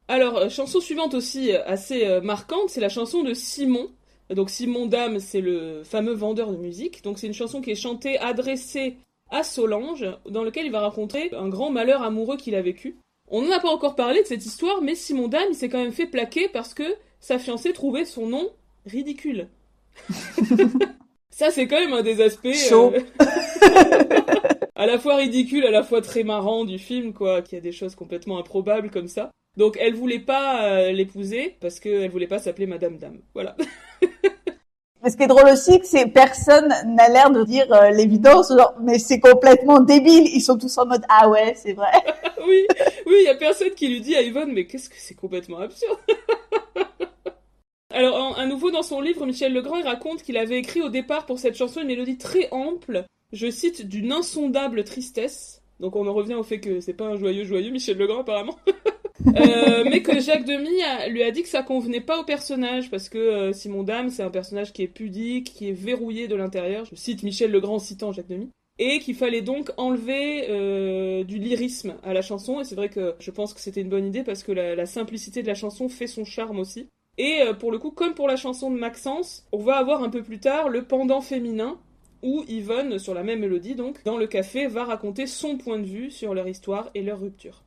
Alors, chanson suivante aussi assez marquante, c'est la chanson de Simon. Donc Simon Dame, c'est le fameux vendeur de musique. Donc c'est une chanson qui est chantée, adressée à Solange, dans lequel il va raconter un grand malheur amoureux qu'il a vécu. On n'en a pas encore parlé de cette histoire, mais Simon Dame, il s'est quand même fait plaquer parce que sa fiancée trouvait son nom ridicule. Ça, c'est quand même un des aspects... Chaud. À la fois ridicule, à la fois très marrant du film, quoi, qu'il y a des choses complètement improbables comme ça. Donc elle voulait pas l'épouser parce qu'elle voulait pas s'appeler Madame Dame. Voilà. Mais ce qui est drôle aussi, c'est personne n'a l'air de dire l'évidence, genre, mais c'est complètement débile. Ils sont tous en mode ah ouais, c'est vrai. oui, il y a personne qui lui dit à Yvonne, mais qu'est-ce que c'est complètement absurde. Alors, à nouveau dans son livre, Michel Legrand il raconte qu'il avait écrit au départ pour cette chanson une mélodie très ample, je cite, d'une insondable tristesse. Donc on en revient au fait que c'est pas un joyeux Michel Legrand apparemment. Mais que Jacques Demy lui a dit que ça convenait pas au personnage parce que Simon Dame c'est un personnage qui est pudique, qui est verrouillé de l'intérieur, je cite Michel Legrand citant Jacques Demy, et qu'il fallait donc enlever du lyrisme à la chanson, et c'est vrai que je pense que c'était une bonne idée parce que la simplicité de la chanson fait son charme aussi. Et pour le coup, comme pour la chanson de Maxence, on va avoir un peu plus tard le pendant féminin où Yvonne, sur la même mélodie donc, dans le café, va raconter son point de vue sur leur histoire et leur rupture.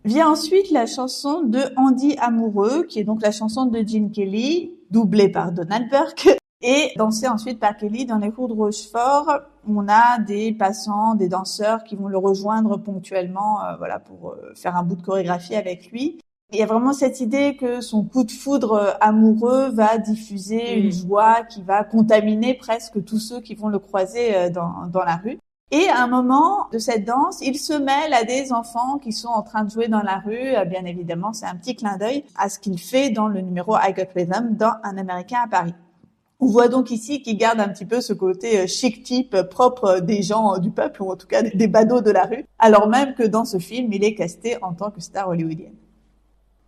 Vient ensuite la chanson de Andy Amoureux, qui est donc la chanson de Gene Kelly, doublée par Donald Burke, et dansée ensuite par Kelly dans les cours de Rochefort. On a des passants, des danseurs qui vont le rejoindre ponctuellement, pour faire un bout de chorégraphie avec lui. Il y a vraiment cette idée que son coup de foudre amoureux va diffuser une joie qui va contaminer presque tous ceux qui vont le croiser dans la rue. Et à un moment de cette danse, il se mêle à des enfants qui sont en train de jouer dans la rue. Bien évidemment, c'est un petit clin d'œil à ce qu'il fait dans le numéro I Got Rhythm dans Un Américain à Paris. On voit donc ici qu'il garde un petit peu ce côté chic type propre des gens du peuple, ou en tout cas des badauds de la rue, alors même que dans ce film, il est casté en tant que star hollywoodienne.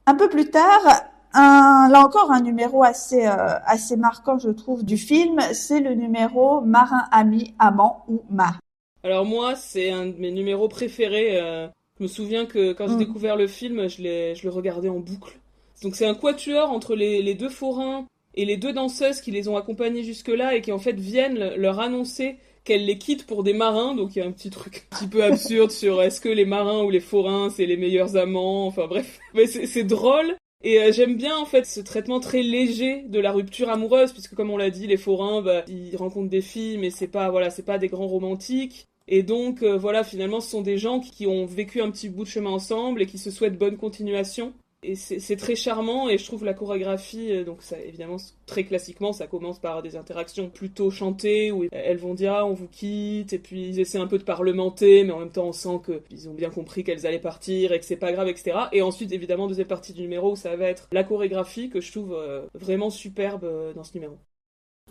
Un peu plus tard, là encore un numéro assez marquant, je trouve, du film, c'est le numéro Marin, ami, amant ou Mar. Alors moi, c'est un de mes numéros préférés. Je me souviens que quand j'ai découvert le film, je le regardais en boucle. Donc c'est un quatuor entre les deux forains et les deux danseuses qui les ont accompagnés jusque-là et qui en fait viennent leur annoncer qu'elles les quittent pour des marins. Donc il y a un petit truc un petit peu absurde sur est-ce que les marins ou les forains c'est les meilleurs amants. Enfin bref, mais c'est drôle. Et j'aime bien en fait ce traitement très léger de la rupture amoureuse, puisque comme on l'a dit, les forains, ils rencontrent des filles, mais c'est pas des grands romantiques. Et donc finalement ce sont des gens qui ont vécu un petit bout de chemin ensemble et qui se souhaitent bonne continuation. Et c'est très charmant, et je trouve la chorégraphie, donc ça évidemment très classiquement ça commence par des interactions plutôt chantées où elles vont dire on vous quitte, et puis ils essaient un peu de parlementer, mais en même temps on sent qu'ils ont bien compris qu'elles allaient partir et que c'est pas grave, etc. Et ensuite évidemment deuxième partie du numéro où ça va être la chorégraphie que je trouve vraiment superbe dans ce numéro.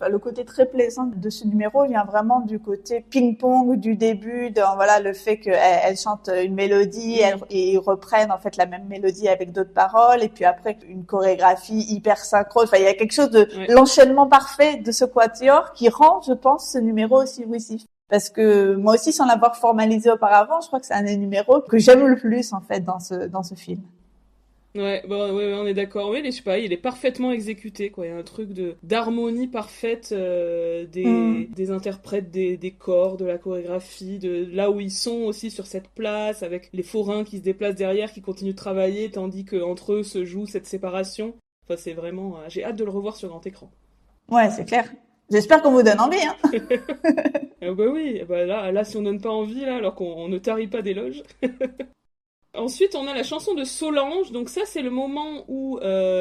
Le côté très plaisant de ce numéro vient vraiment du côté ping-pong du début, le fait qu'elle chante une mélodie et ils reprennent en fait la même mélodie avec d'autres paroles, et puis après une chorégraphie hyper synchrone. Enfin, il y a quelque chose de l'enchaînement parfait de ce quatuor qui rend, je pense, ce numéro aussi jouissif. Parce que moi aussi, sans l'avoir formalisé auparavant, je crois que c'est un des numéros que j'aime le plus en fait dans ce film. Ouais, on est d'accord. Oui, je sais pas, il est parfaitement exécuté, quoi. Il y a un truc d'harmonie parfaite des interprètes, des corps, de la chorégraphie, de là où ils sont aussi sur cette place, avec les forains qui se déplacent derrière, qui continuent de travailler, tandis qu'entre eux se joue cette séparation. Enfin, c'est vraiment... j'ai hâte de le revoir sur grand écran. Ouais, c'est clair. J'espère qu'on vous donne envie, hein. Oui, là, si on donne pas envie, là, alors qu'on ne tarit pas d'éloges... Ensuite, on a la chanson de Solange. Donc ça, c'est le moment où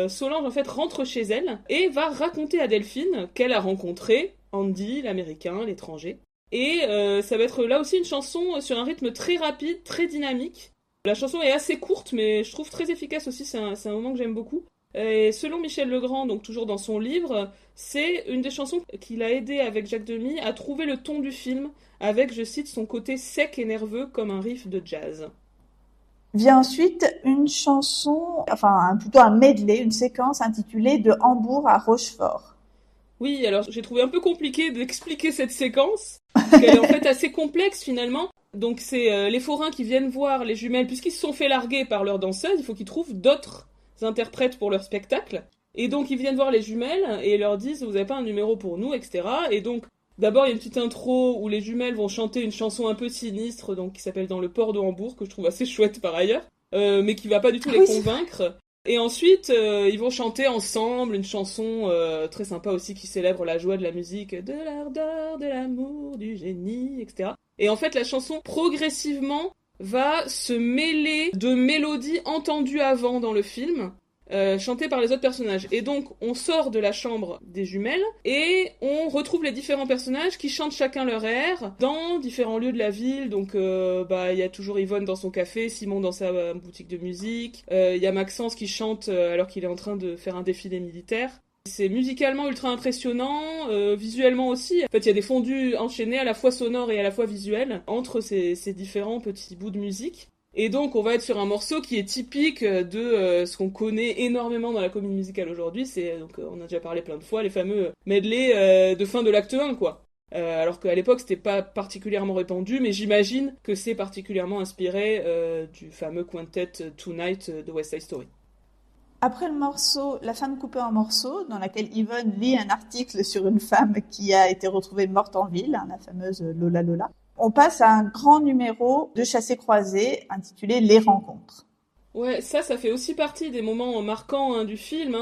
Solange, en fait, rentre chez elle et va raconter à Delphine qu'elle a rencontré Andy, l'Américain, l'étranger. Et ça va être là aussi une chanson sur un rythme très rapide, très dynamique. La chanson est assez courte, mais je trouve très efficace aussi. C'est un moment que j'aime beaucoup. Et selon Michel Legrand, donc toujours dans son livre, c'est une des chansons qui l'a aidé avec Jacques Demy à trouver le ton du film avec, je cite, son côté sec et nerveux comme un riff de jazz. Vient ensuite une chanson, plutôt un medley, une séquence intitulée De Hambourg à Rochefort. Oui, alors j'ai trouvé un peu compliqué d'expliquer cette séquence, parce qu'elle est en fait assez complexe finalement. Donc c'est les forains qui viennent voir les jumelles, puisqu'ils se sont fait larguer par leur danseuse, il faut qu'ils trouvent d'autres interprètes pour leur spectacle. Et donc ils viennent voir les jumelles et leur disent « vous avez pas un numéro pour nous ?» etc. Et donc d'abord, il y a une petite intro où les jumelles vont chanter une chanson un peu sinistre, donc qui s'appelle Dans le port de Hambourg, que je trouve assez chouette par ailleurs, mais qui va pas du tout les convaincre. Et ensuite, ils vont chanter ensemble une chanson très sympa aussi qui célèbre la joie de la musique, de l'ardeur, de l'amour, du génie, etc. Et en fait, la chanson, progressivement, va se mêler de mélodies entendues avant dans le film, chanté par les autres personnages. Et donc, on sort de la chambre des jumelles et on retrouve les différents personnages qui chantent chacun leur air dans différents lieux de la ville. Donc, y a toujours Yvonne dans son café, Simon dans sa boutique de musique. Il y a Maxence qui chante alors qu'il est en train de faire un défilé militaire. C'est musicalement ultra impressionnant, visuellement aussi. En fait, il y a des fondus enchaînés à la fois sonores et à la fois visuels entre ces différents petits bouts de musique. Et donc, on va être sur un morceau qui est typique de ce qu'on connaît énormément dans la comédie musicale aujourd'hui. C'est, donc, on a déjà parlé plein de fois, les fameux medley de fin de l'acte 1, quoi. Alors qu'à l'époque, c'était pas particulièrement répandu, mais j'imagine que c'est particulièrement inspiré du fameux quintet Tonight de West Side Story. Après le morceau La femme coupée en morceaux, dans laquelle Yvonne lit un article sur une femme qui a été retrouvée morte en ville, la fameuse Lola Lola, on passe à un grand numéro de chassé-croisé intitulé Les rencontres. Ouais, ça fait aussi partie des moments marquants du film,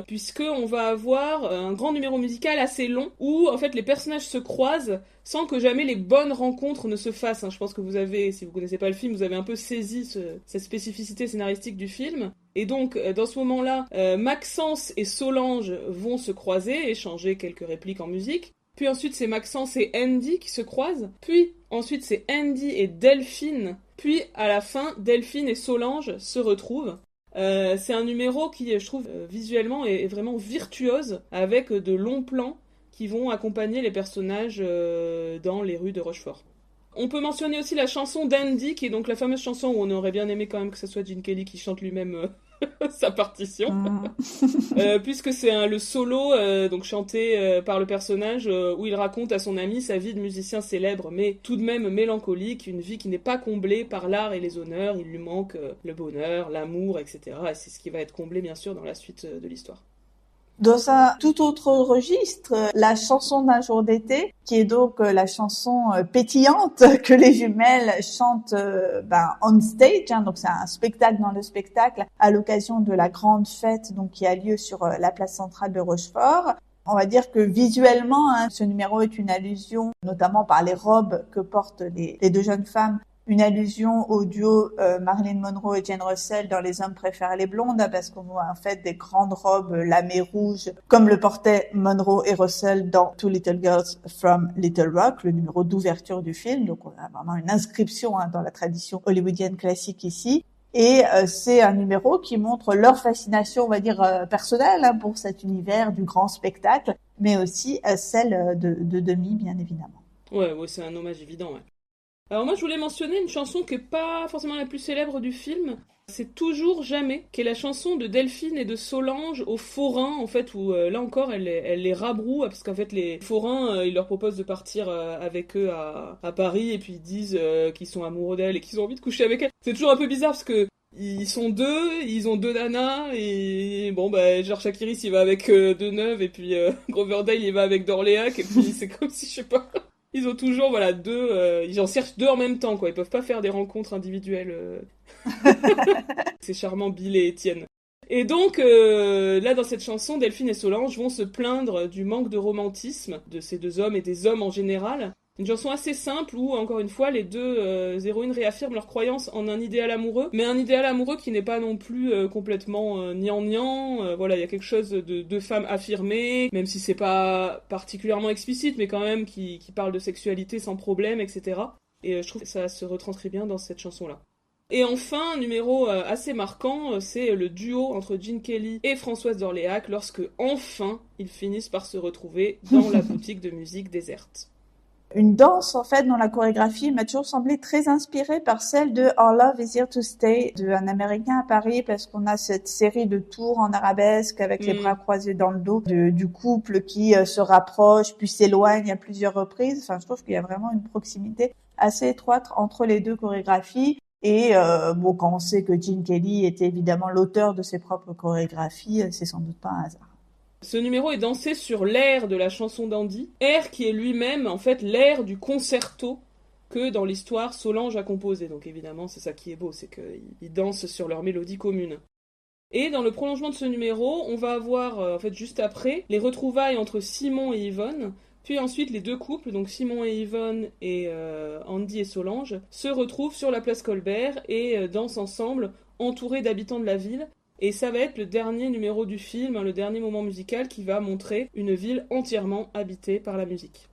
puisque on va avoir un grand numéro musical assez long où en fait les personnages se croisent sans que jamais les bonnes rencontres ne se fassent. Je pense que vous avez, si vous connaissez pas le film, vous avez un peu saisi cette spécificité scénaristique du film. Et donc, dans ce moment-là, Maxence et Solange vont se croiser, échanger quelques répliques en musique. Puis ensuite, c'est Maxence et Andy qui se croisent. Puis ensuite, c'est Andy et Delphine. Puis à la fin, Delphine et Solange se retrouvent. C'est un numéro qui, je trouve, visuellement est vraiment virtuose, avec de longs plans qui vont accompagner les personnages dans les rues de Rochefort. On peut mentionner aussi la chanson d'Andy, qui est donc la fameuse chanson où on aurait bien aimé quand même que ce soit Gene Kelly qui chante lui-même sa partition. Puisque c'est le solo donc chanté par le personnage où il raconte à son ami sa vie de musicien célèbre, mais tout de même mélancolique, une vie qui n'est pas comblée par l'art et les honneurs. Il lui manque le bonheur, l'amour, etc. Et c'est ce qui va être comblé, bien sûr, dans la suite de l'histoire. Dans un tout autre registre, la chanson d'un jour d'été, qui est donc la chanson pétillante que les jumelles chantent on stage, donc c'est un spectacle dans le spectacle à l'occasion de la grande fête donc qui a lieu sur la place centrale de Rochefort. On va dire que visuellement, ce numéro est une allusion, notamment par les robes que portent les deux jeunes femmes, une allusion au duo Marilyn Monroe et Jane Russell dans Les hommes préfèrent les blondes, parce qu'on voit en fait des grandes robes lamées rouges, comme le portaient Monroe et Russell dans Two Little Girls from Little Rock, le numéro d'ouverture du film. Donc on a vraiment une inscription dans la tradition hollywoodienne classique ici. Et c'est un numéro qui montre leur fascination, on va dire, personnelle pour cet univers du grand spectacle, mais aussi celle de Demi, bien évidemment. Ouais, c'est un hommage évident, ouais. Alors moi je voulais mentionner une chanson qui est pas forcément la plus célèbre du film, c'est Toujours Jamais, qui est la chanson de Delphine et de Solange aux forains, en fait, où là encore elle les rabroue, parce qu'en fait les forains ils leur proposent de partir avec eux à Paris, et puis ils disent qu'ils sont amoureux d'elle et qu'ils ont envie de coucher avec elle. C'est toujours un peu bizarre parce que ils sont deux, ils ont deux nanas, et bon genre Shakiris il va avec Deneuve, et puis Groverdale il va avec d'Orléac, et puis c'est comme si, je sais pas... Ils ont toujours, ils en cherchent deux en même temps, quoi. Ils peuvent pas faire des rencontres individuelles. C'est charmant, Bill et Étienne. Et donc, là, dans cette chanson, Delphine et Solange vont se plaindre du manque de romantisme de ces deux hommes et des hommes en général. Une chanson assez simple où, encore une fois, les deux héroïnes réaffirment leur croyance en un idéal amoureux, mais un idéal amoureux qui n'est pas non plus complètement gnangnan. Il y a quelque chose de femme affirmée, même si c'est pas particulièrement explicite, mais quand même qui parle de sexualité sans problème, etc. Et je trouve que ça se retranscrit bien dans cette chanson-là. Et enfin, un numéro assez marquant, c'est le duo entre Gene Kelly et Françoise d'Orléac, lorsque, enfin, ils finissent par se retrouver dans la boutique de musique déserte. Une danse, en fait, dont la chorégraphie m'a toujours semblé très inspirée par celle de Our Love is Here to Stay, d'un Américain à Paris, parce qu'on a cette série de tours en arabesque avec les bras croisés dans le dos du couple qui se rapproche puis s'éloigne à plusieurs reprises. Enfin, je trouve qu'il y a vraiment une proximité assez étroite entre les deux chorégraphies. Et quand on sait que Gene Kelly était évidemment l'auteur de ses propres chorégraphies, c'est sans doute pas un hasard. Ce numéro est dansé sur l'air de la chanson d'Andy, air qui est lui-même en fait l'air du concerto que dans l'histoire Solange a composé. Donc évidemment c'est ça qui est beau, c'est qu'ils dansent sur leur mélodie commune. Et dans le prolongement de ce numéro, on va avoir en fait juste après les retrouvailles entre Simon et Yvonne, puis ensuite les deux couples, donc Simon et Yvonne et Andy et Solange, se retrouvent sur la place Colbert et dansent ensemble, entourés d'habitants de la ville. Et ça va être le dernier numéro du film, le dernier moment musical qui va montrer une ville entièrement habitée par la musique.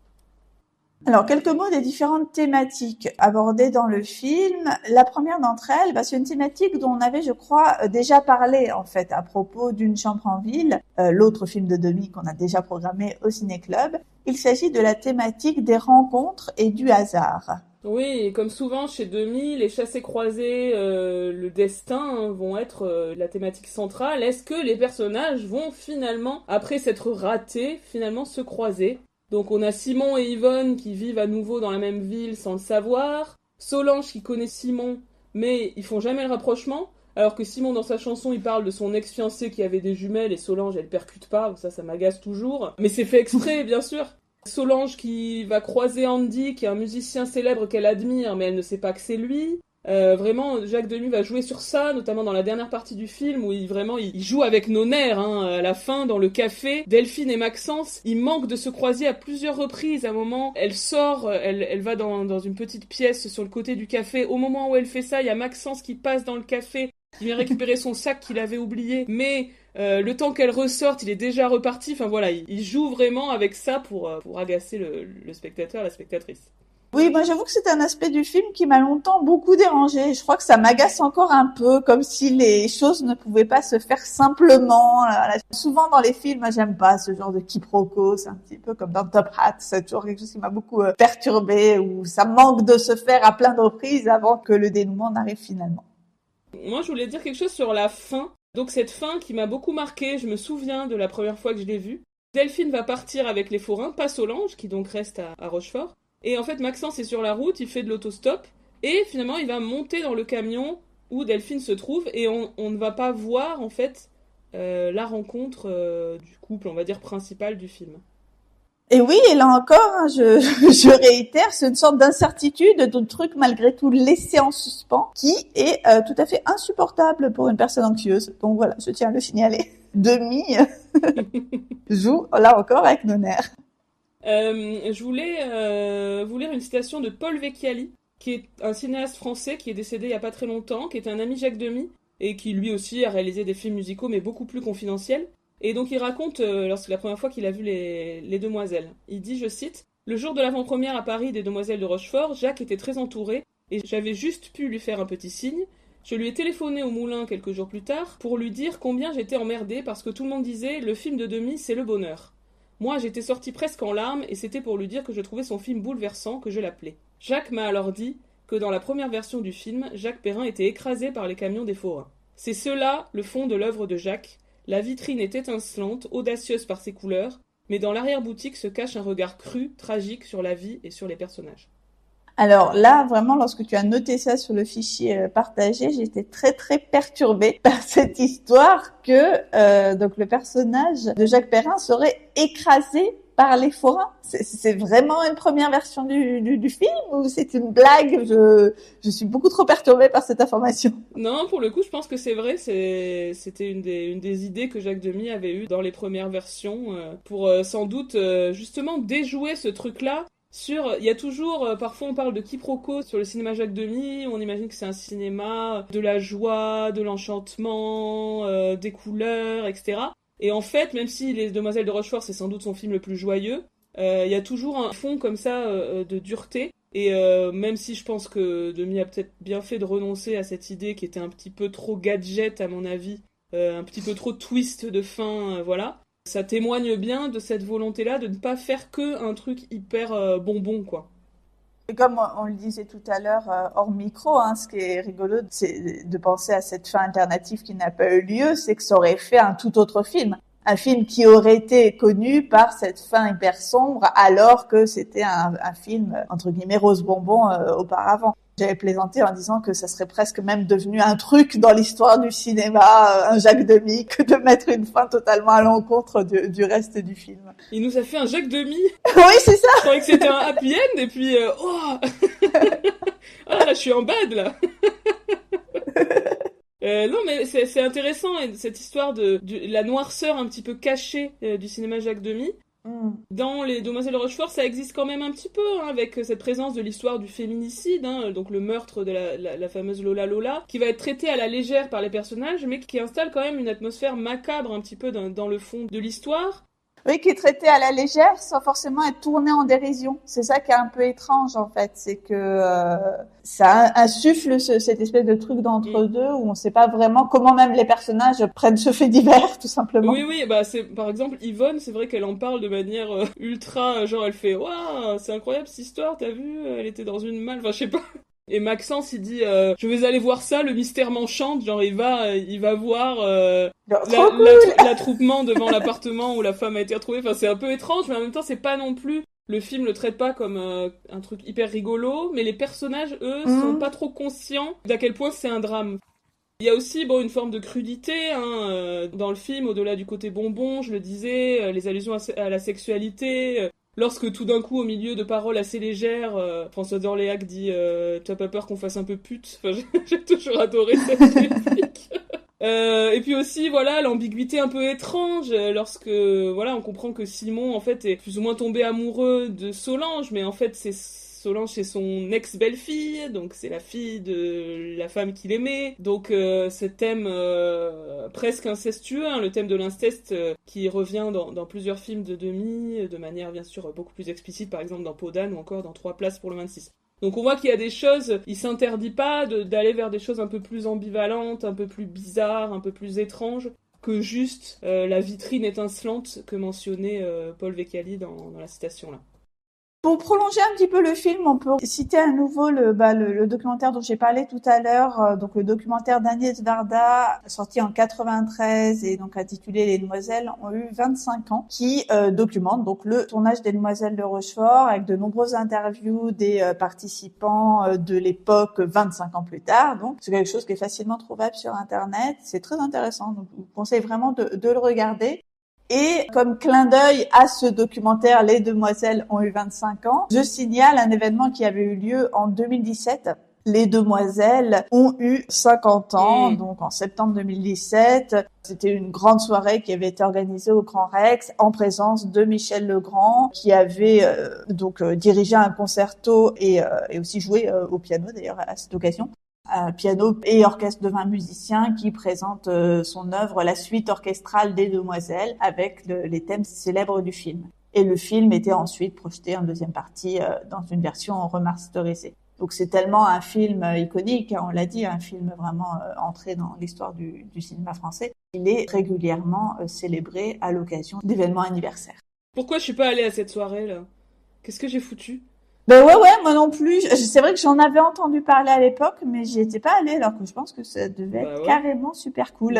Alors, quelques mots des différentes thématiques abordées dans le film. La première d'entre elles, c'est une thématique dont on avait, je crois, déjà parlé, en fait, à propos d'Une chambre en ville, l'autre film de Demi qu'on a déjà programmé au Ciné-Club. Il s'agit de la thématique des rencontres et du hasard. Oui, et comme souvent chez Demi, les chassés-croisés, le destin vont être la thématique centrale. Est-ce que les personnages vont finalement, après s'être ratés, finalement se croiser ? Donc on a Simon et Yvonne qui vivent à nouveau dans la même ville sans le savoir, Solange qui connaît Simon, mais ils font jamais le rapprochement, Alors que Simon, dans sa chanson, il parle de son ex-fiancé qui avait des jumelles et Solange, elle percute pas, ça m'agace toujours. Mais c'est fait exprès, bien sûr. Solange qui va croiser Andy, qui est un musicien célèbre qu'elle admire, mais elle ne sait pas que c'est lui. Vraiment, Jacques Demy va jouer sur ça, notamment dans la dernière partie du film, où il joue avec nos nerfs, à la fin, dans le café. Delphine et Maxence, ils manquent de se croiser à plusieurs reprises. À un moment, elle sort, elle va dans une petite pièce sur le côté du café. Au moment où elle fait ça, il y a Maxence qui passe dans le café, qui vient récupérer son sac qu'il avait oublié, mais le temps qu'elle ressorte, il est déjà reparti. Enfin voilà, il joue vraiment avec ça pour agacer le spectateur, la spectatrice. Oui, moi j'avoue que c'est un aspect du film qui m'a longtemps beaucoup dérangé. Je crois que ça m'agace encore un peu, comme si les choses ne pouvaient pas se faire simplement. Souvent dans les films, moi, j'aime pas ce genre de quiproquo. C'est un petit peu comme dans Top Hat. C'est toujours quelque chose qui m'a beaucoup perturbée, où ça manque de se faire à plein de reprises avant que le dénouement n'arrive finalement. Moi, je voulais dire quelque chose sur la fin. Donc cette fin qui m'a beaucoup marquée, je me souviens de la première fois que je l'ai vue. Delphine va partir avec les forains, pas Solange, qui donc reste à Rochefort. Et en fait, Maxence est sur la route, il fait de l'autostop, et finalement, il va monter dans le camion où Delphine se trouve, et on ne va pas voir, en fait, la rencontre du couple, on va dire, principal du film. Et oui, et là encore, je réitère, c'est une sorte d'incertitude, de truc malgré tout laissé en suspens, qui est tout à fait insupportable pour une personne anxieuse. Donc voilà, je tiens à le signaler. Demi joue, là encore, avec nos nerfs. Je voulais vous lire une citation de Paul Vecchiali, qui est un cinéaste français qui est décédé il n'y a pas très longtemps, qui est un ami Jacques Demy, et qui lui aussi a réalisé des films musicaux, mais beaucoup plus confidentiels. Et donc il raconte, lorsque la première fois qu'il a vu les Demoiselles, il dit, je cite, « Le jour de l'avant-première à Paris des Demoiselles de Rochefort, Jacques était très entouré, et j'avais juste pu lui faire un petit signe. Je lui ai téléphoné au Moulin quelques jours plus tard, pour lui dire combien j'étais emmerdée, parce que tout le monde disait, le film de Demy, c'est le bonheur. Moi, j'étais sortie presque en larmes, et c'était pour lui dire que je trouvais son film bouleversant, que je l'appelais. Jacques m'a alors dit que dans la première version du film, Jacques Perrin était écrasé par les camions des forains. C'est cela le fond de l'œuvre de Jacques. La vitrine est étincelante, audacieuse par ses couleurs, mais dans l'arrière-boutique se cache un regard cru, tragique sur la vie et sur les personnages. » Alors là, vraiment, lorsque tu as noté ça sur le fichier partagé, j'étais très très perturbée par cette histoire que donc le personnage de Jacques Perrin serait écrasé par les forains. C'est vraiment une première version du film ou c'est une blague? Je suis beaucoup trop perturbée par cette information. Non, pour le coup, je pense que c'est vrai. C'était une des idées que Jacques Demy avait eues dans les premières versions pour sans doute justement déjouer ce truc-là. Il y a toujours, parfois on parle de quiproquo sur le cinéma Jacques Demy, on imagine que c'est un cinéma de la joie, de l'enchantement, des couleurs, etc. Et en fait, même si Les Demoiselles de Rochefort, c'est sans doute son film le plus joyeux, il y a toujours un fond comme ça de dureté. Et même si je pense que Demy a peut-être bien fait de renoncer à cette idée qui était un petit peu trop gadget à mon avis, un petit peu trop twist de fin, voilà. Ça témoigne bien de cette volonté-là de ne pas faire que un truc hyper bonbon, quoi. Et comme on le disait tout à l'heure hors micro, ce qui est rigolo, c'est de penser à cette fin alternative qui n'a pas eu lieu, c'est que ça aurait fait un tout autre film. Un film qui aurait été connu par cette fin hyper sombre, alors que c'était un film, entre guillemets, rose bonbon auparavant. J'avais plaisanté en disant que ça serait presque même devenu un truc dans l'histoire du cinéma, un Jacques Demy, que de mettre une fin totalement à l'encontre du reste du film. Il nous a fait un Jacques Demy. Oui, c'est ça. Je croyais que c'était un happy end et puis oh ah là, je suis en bad là. Non mais c'est intéressant cette histoire de la noirceur un petit peu cachée du cinéma Jacques Demy. Dans Les Demoiselles de Rochefort, ça existe quand même un petit peu, avec cette présence de l'histoire du féminicide, donc le meurtre de la fameuse Lola, qui va être traité à la légère par les personnages, mais qui installe quand même une atmosphère macabre un petit peu dans le fond de l'histoire. Oui, qui est traité à la légère sans forcément être tourné en dérision. C'est ça qui est un peu étrange en fait, c'est que ça insuffle cette espèce de truc d'entre-deux où on sait pas vraiment comment même les personnages prennent ce fait divers, tout simplement. Oui, bah c'est par exemple Yvonne, c'est vrai qu'elle en parle de manière ultra, genre elle fait waouh, c'est incroyable cette histoire, t'as vu, elle était dans une malle, enfin je sais pas. Et Maxence, il dit je vais aller voir ça, le mystère m'enchante, genre il va voir l'attroupement devant l'appartement où la femme a été retrouvée. Enfin c'est un peu étrange, mais en même temps c'est pas non plus, le film le traite pas comme un truc hyper rigolo, mais les personnages eux sont pas trop conscients d'à quel point c'est un drame. Il y a aussi une forme de crudité dans le film, au-delà du côté bonbon, je le disais, les allusions à la sexualité. Lorsque tout d'un coup, au milieu de paroles assez légères, François d'Orléac dit t'as pas peur qu'on fasse un peu pute? Enfin, j'ai toujours adoré cette réplique. Et puis aussi, l'ambiguïté un peu étrange, lorsque, on comprend que Simon, en fait, est plus ou moins tombé amoureux de Solange, mais en fait, Solange, c'est son ex-belle-fille, donc c'est la fille de la femme qu'il aimait. Donc ce thème presque incestueux, le thème de l'inceste qui revient dans plusieurs films de Demy, de manière bien sûr beaucoup plus explicite, par exemple dans Peau d'âne ou encore dans 3 places pour le 26. Donc on voit qu'il y a des choses, il s'interdit pas d'aller vers des choses un peu plus ambivalentes, un peu plus bizarres, un peu plus étranges, que juste la vitrine étincelante que mentionnait Paul Vecchiali dans la citation là. Pour prolonger un petit peu le film, on peut citer à nouveau le documentaire dont j'ai parlé tout à l'heure, donc le documentaire d'Agnès Varda, sorti en 93 et donc intitulé Les Demoiselles ont eu 25 ans, qui documente donc le tournage des Demoiselles de Rochefort avec de nombreuses interviews des participants de l'époque 25 ans plus tard. Donc c'est quelque chose qui est facilement trouvable sur Internet. C'est très intéressant, donc je vous conseille vraiment de le regarder. Et comme clin d'œil à ce documentaire, Les Demoiselles ont eu 25 ans, je signale un événement qui avait eu lieu en 2017. Les Demoiselles ont eu 50 ans, donc en septembre 2017. C'était une grande soirée qui avait été organisée au Grand Rex en présence de Michel Legrand, qui avait dirigé un concerto et aussi joué au piano d'ailleurs à cette occasion. Piano et orchestre de 20 musiciens qui présentent son œuvre, la suite orchestrale des Demoiselles, avec les thèmes célèbres du film. Et le film était ensuite projeté en deuxième partie dans une version remasterisée. Donc c'est tellement un film iconique, on l'a dit, un film vraiment entré dans l'histoire du cinéma français. Il est régulièrement célébré à l'occasion d'événements anniversaires. Pourquoi je suis pas allée à cette soirée-là? Qu'est-ce que j'ai foutu? Ben ouais, moi non plus. C'est vrai que j'en avais entendu parler à l'époque, mais j'y étais pas allée, alors que je pense que ça devait être carrément super cool.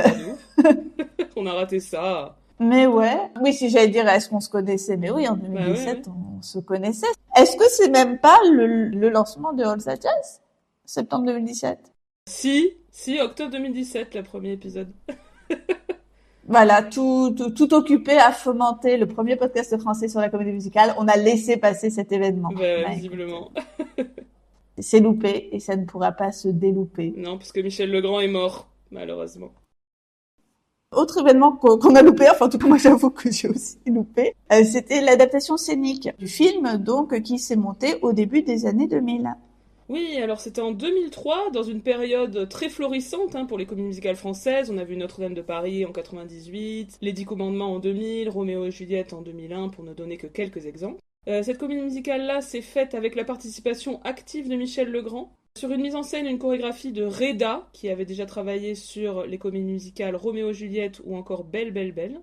On a raté ça. Mais ouais. Oui, si j'allais dire, est-ce qu'on se connaissait? Mais oui, en 2017, on se connaissait. Est-ce que c'est même pas le lancement de All That Jazz? Septembre 2017? Si, octobre 2017, le premier épisode. Voilà, tout occupé à fomenter le premier podcast français sur la comédie musicale. On a laissé passer cet événement. Visiblement. C'est loupé et ça ne pourra pas se délouper. Non, parce que Michel Legrand est mort, malheureusement. Autre événement qu'on a loupé, enfin en tout cas moi j'avoue que j'ai aussi loupé, c'était l'adaptation scénique du film donc qui s'est montée au début des années 2000. Oui, alors c'était en 2003, dans une période très florissante pour les comédies musicales françaises. On a vu Notre-Dame de Paris en 98, Les 10 Commandements en 2000, Roméo et Juliette en 2001, pour ne donner que quelques exemples. Cette comédie musicale-là s'est faite avec la participation active de Michel Legrand, sur une mise en scène, une chorégraphie de Reda, qui avait déjà travaillé sur les comédies musicales Roméo et Juliette ou encore Belle, Belle, Belle.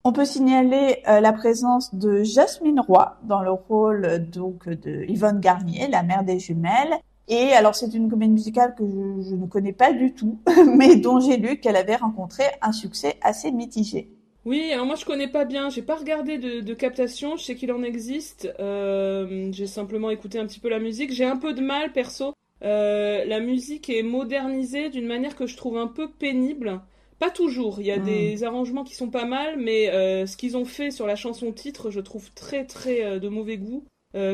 On peut signaler la présence de Jasmine Roy dans le rôle donc de Yvonne Garnier, la mère des jumelles. Et alors c'est une comédie musicale que je ne connais pas du tout, mais dont j'ai lu qu'elle avait rencontré un succès assez mitigé. Oui, alors moi je connais pas bien, j'ai pas regardé de captation, je sais qu'il en existe, j'ai simplement écouté un petit peu la musique, j'ai un peu de mal perso. La musique est modernisée d'une manière que je trouve un peu pénible. Pas toujours, il y a des arrangements qui sont pas mal, mais ce qu'ils ont fait sur la chanson titre, je trouve très très de mauvais goût,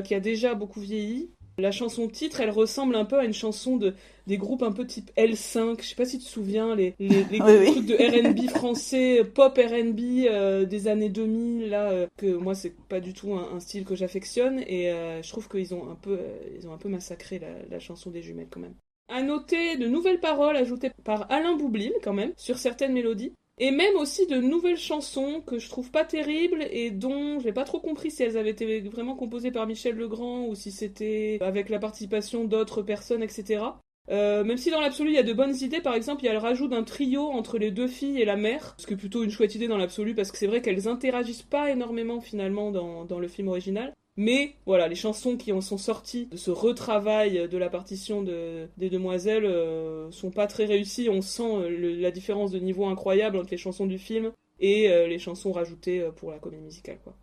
qui a déjà beaucoup vieilli. La chanson titre, elle ressemble un peu à une chanson des groupes un peu type L5, je sais pas si tu te souviens, les trucs de R&B français, pop R&B des années 2000, là, que moi c'est pas du tout un style que j'affectionne, et je trouve qu'ils ont un peu massacré la chanson des jumelles quand même. À noter de nouvelles paroles ajoutées par Alain Boublil quand même, sur certaines mélodies. Et même aussi de nouvelles chansons que je trouve pas terribles et dont j'ai pas trop compris si elles avaient été vraiment composées par Michel Legrand ou si c'était avec la participation d'autres personnes, etc. Même si dans l'absolu il y a de bonnes idées, par exemple il y a le rajout d'un trio entre les deux filles et la mère, ce qui est plutôt une chouette idée dans l'absolu parce que c'est vrai qu'elles interagissent pas énormément finalement dans le film original. Mais voilà, les chansons qui en sont sorties de ce retravail de la partition des Demoiselles sont pas très réussies. On sent la différence de niveau incroyable entre les chansons du film et les chansons rajoutées pour la comédie musicale, quoi.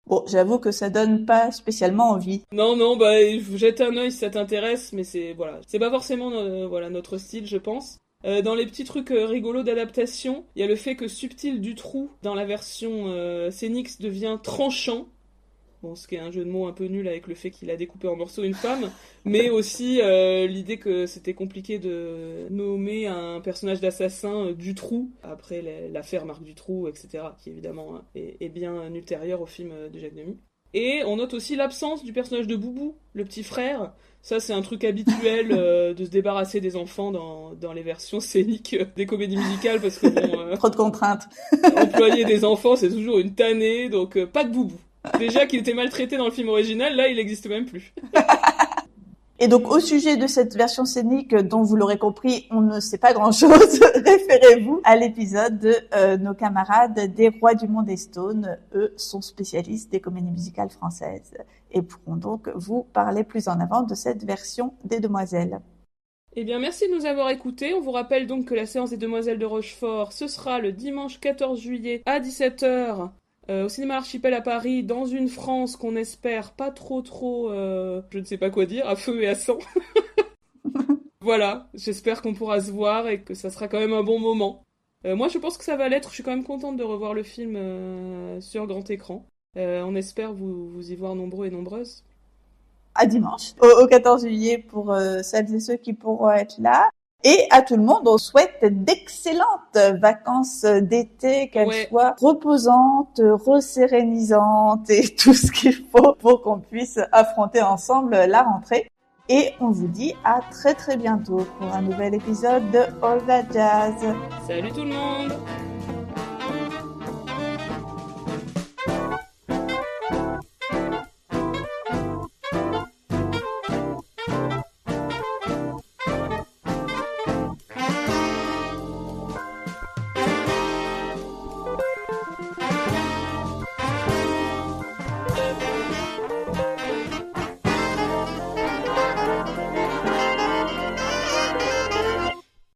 Bon, j'avoue que ça donne pas spécialement envie. Non, jette un œil si ça t'intéresse, mais c'est pas forcément notre style, je pense. Dans les petits trucs rigolos d'adaptation, il y a le fait que Subtil Dutroux, dans la version scénique, devient tranchant. Bon, ce qui est un jeu de mots un peu nul avec le fait qu'il a découpé en morceaux une femme, mais aussi l'idée que c'était compliqué de nommer un personnage d'assassin Dutroux, après l'affaire Marc Dutroux, etc., qui évidemment est bien ultérieure au film de Jacques Demy. Et on note aussi l'absence du personnage de Boubou, le petit frère. Ça, c'est un truc habituel de se débarrasser des enfants dans les versions scéniques des comédies musicales, parce que bon... Trop de contraintes. Employer des enfants, c'est toujours une tannée, donc pas de Boubou. Déjà qu'il était maltraité dans le film original, là, il n'existe même plus. Et donc, au sujet de cette version scénique, dont vous l'aurez compris, on ne sait pas grand-chose, référez-vous à l'épisode de nos camarades des Rois du Monde et Stone. Eux sont spécialistes des comédies musicales françaises et pourront donc vous parler plus en avant de cette version des Demoiselles. Eh bien, merci de nous avoir écoutés. On vous rappelle donc que la séance des Demoiselles de Rochefort, ce sera le dimanche 14 juillet à 17h au cinéma Archipel à Paris, dans une France qu'on espère pas trop, je ne sais pas quoi dire, à feu et à sang. Voilà, j'espère qu'on pourra se voir et que ça sera quand même un bon moment. Moi, je pense que ça va l'être. Je suis quand même contente de revoir le film sur grand écran. On espère vous y voir nombreux et nombreuses. À dimanche, au 14 juillet, pour celles et ceux qui pourront être là. Et à tout le monde, on souhaite d'excellentes vacances d'été, qu'elles soient reposantes, resérénisantes et tout ce qu'il faut pour qu'on puisse affronter ensemble la rentrée. Et on vous dit à très très bientôt pour un nouvel épisode de All That Jazz. Salut tout le monde!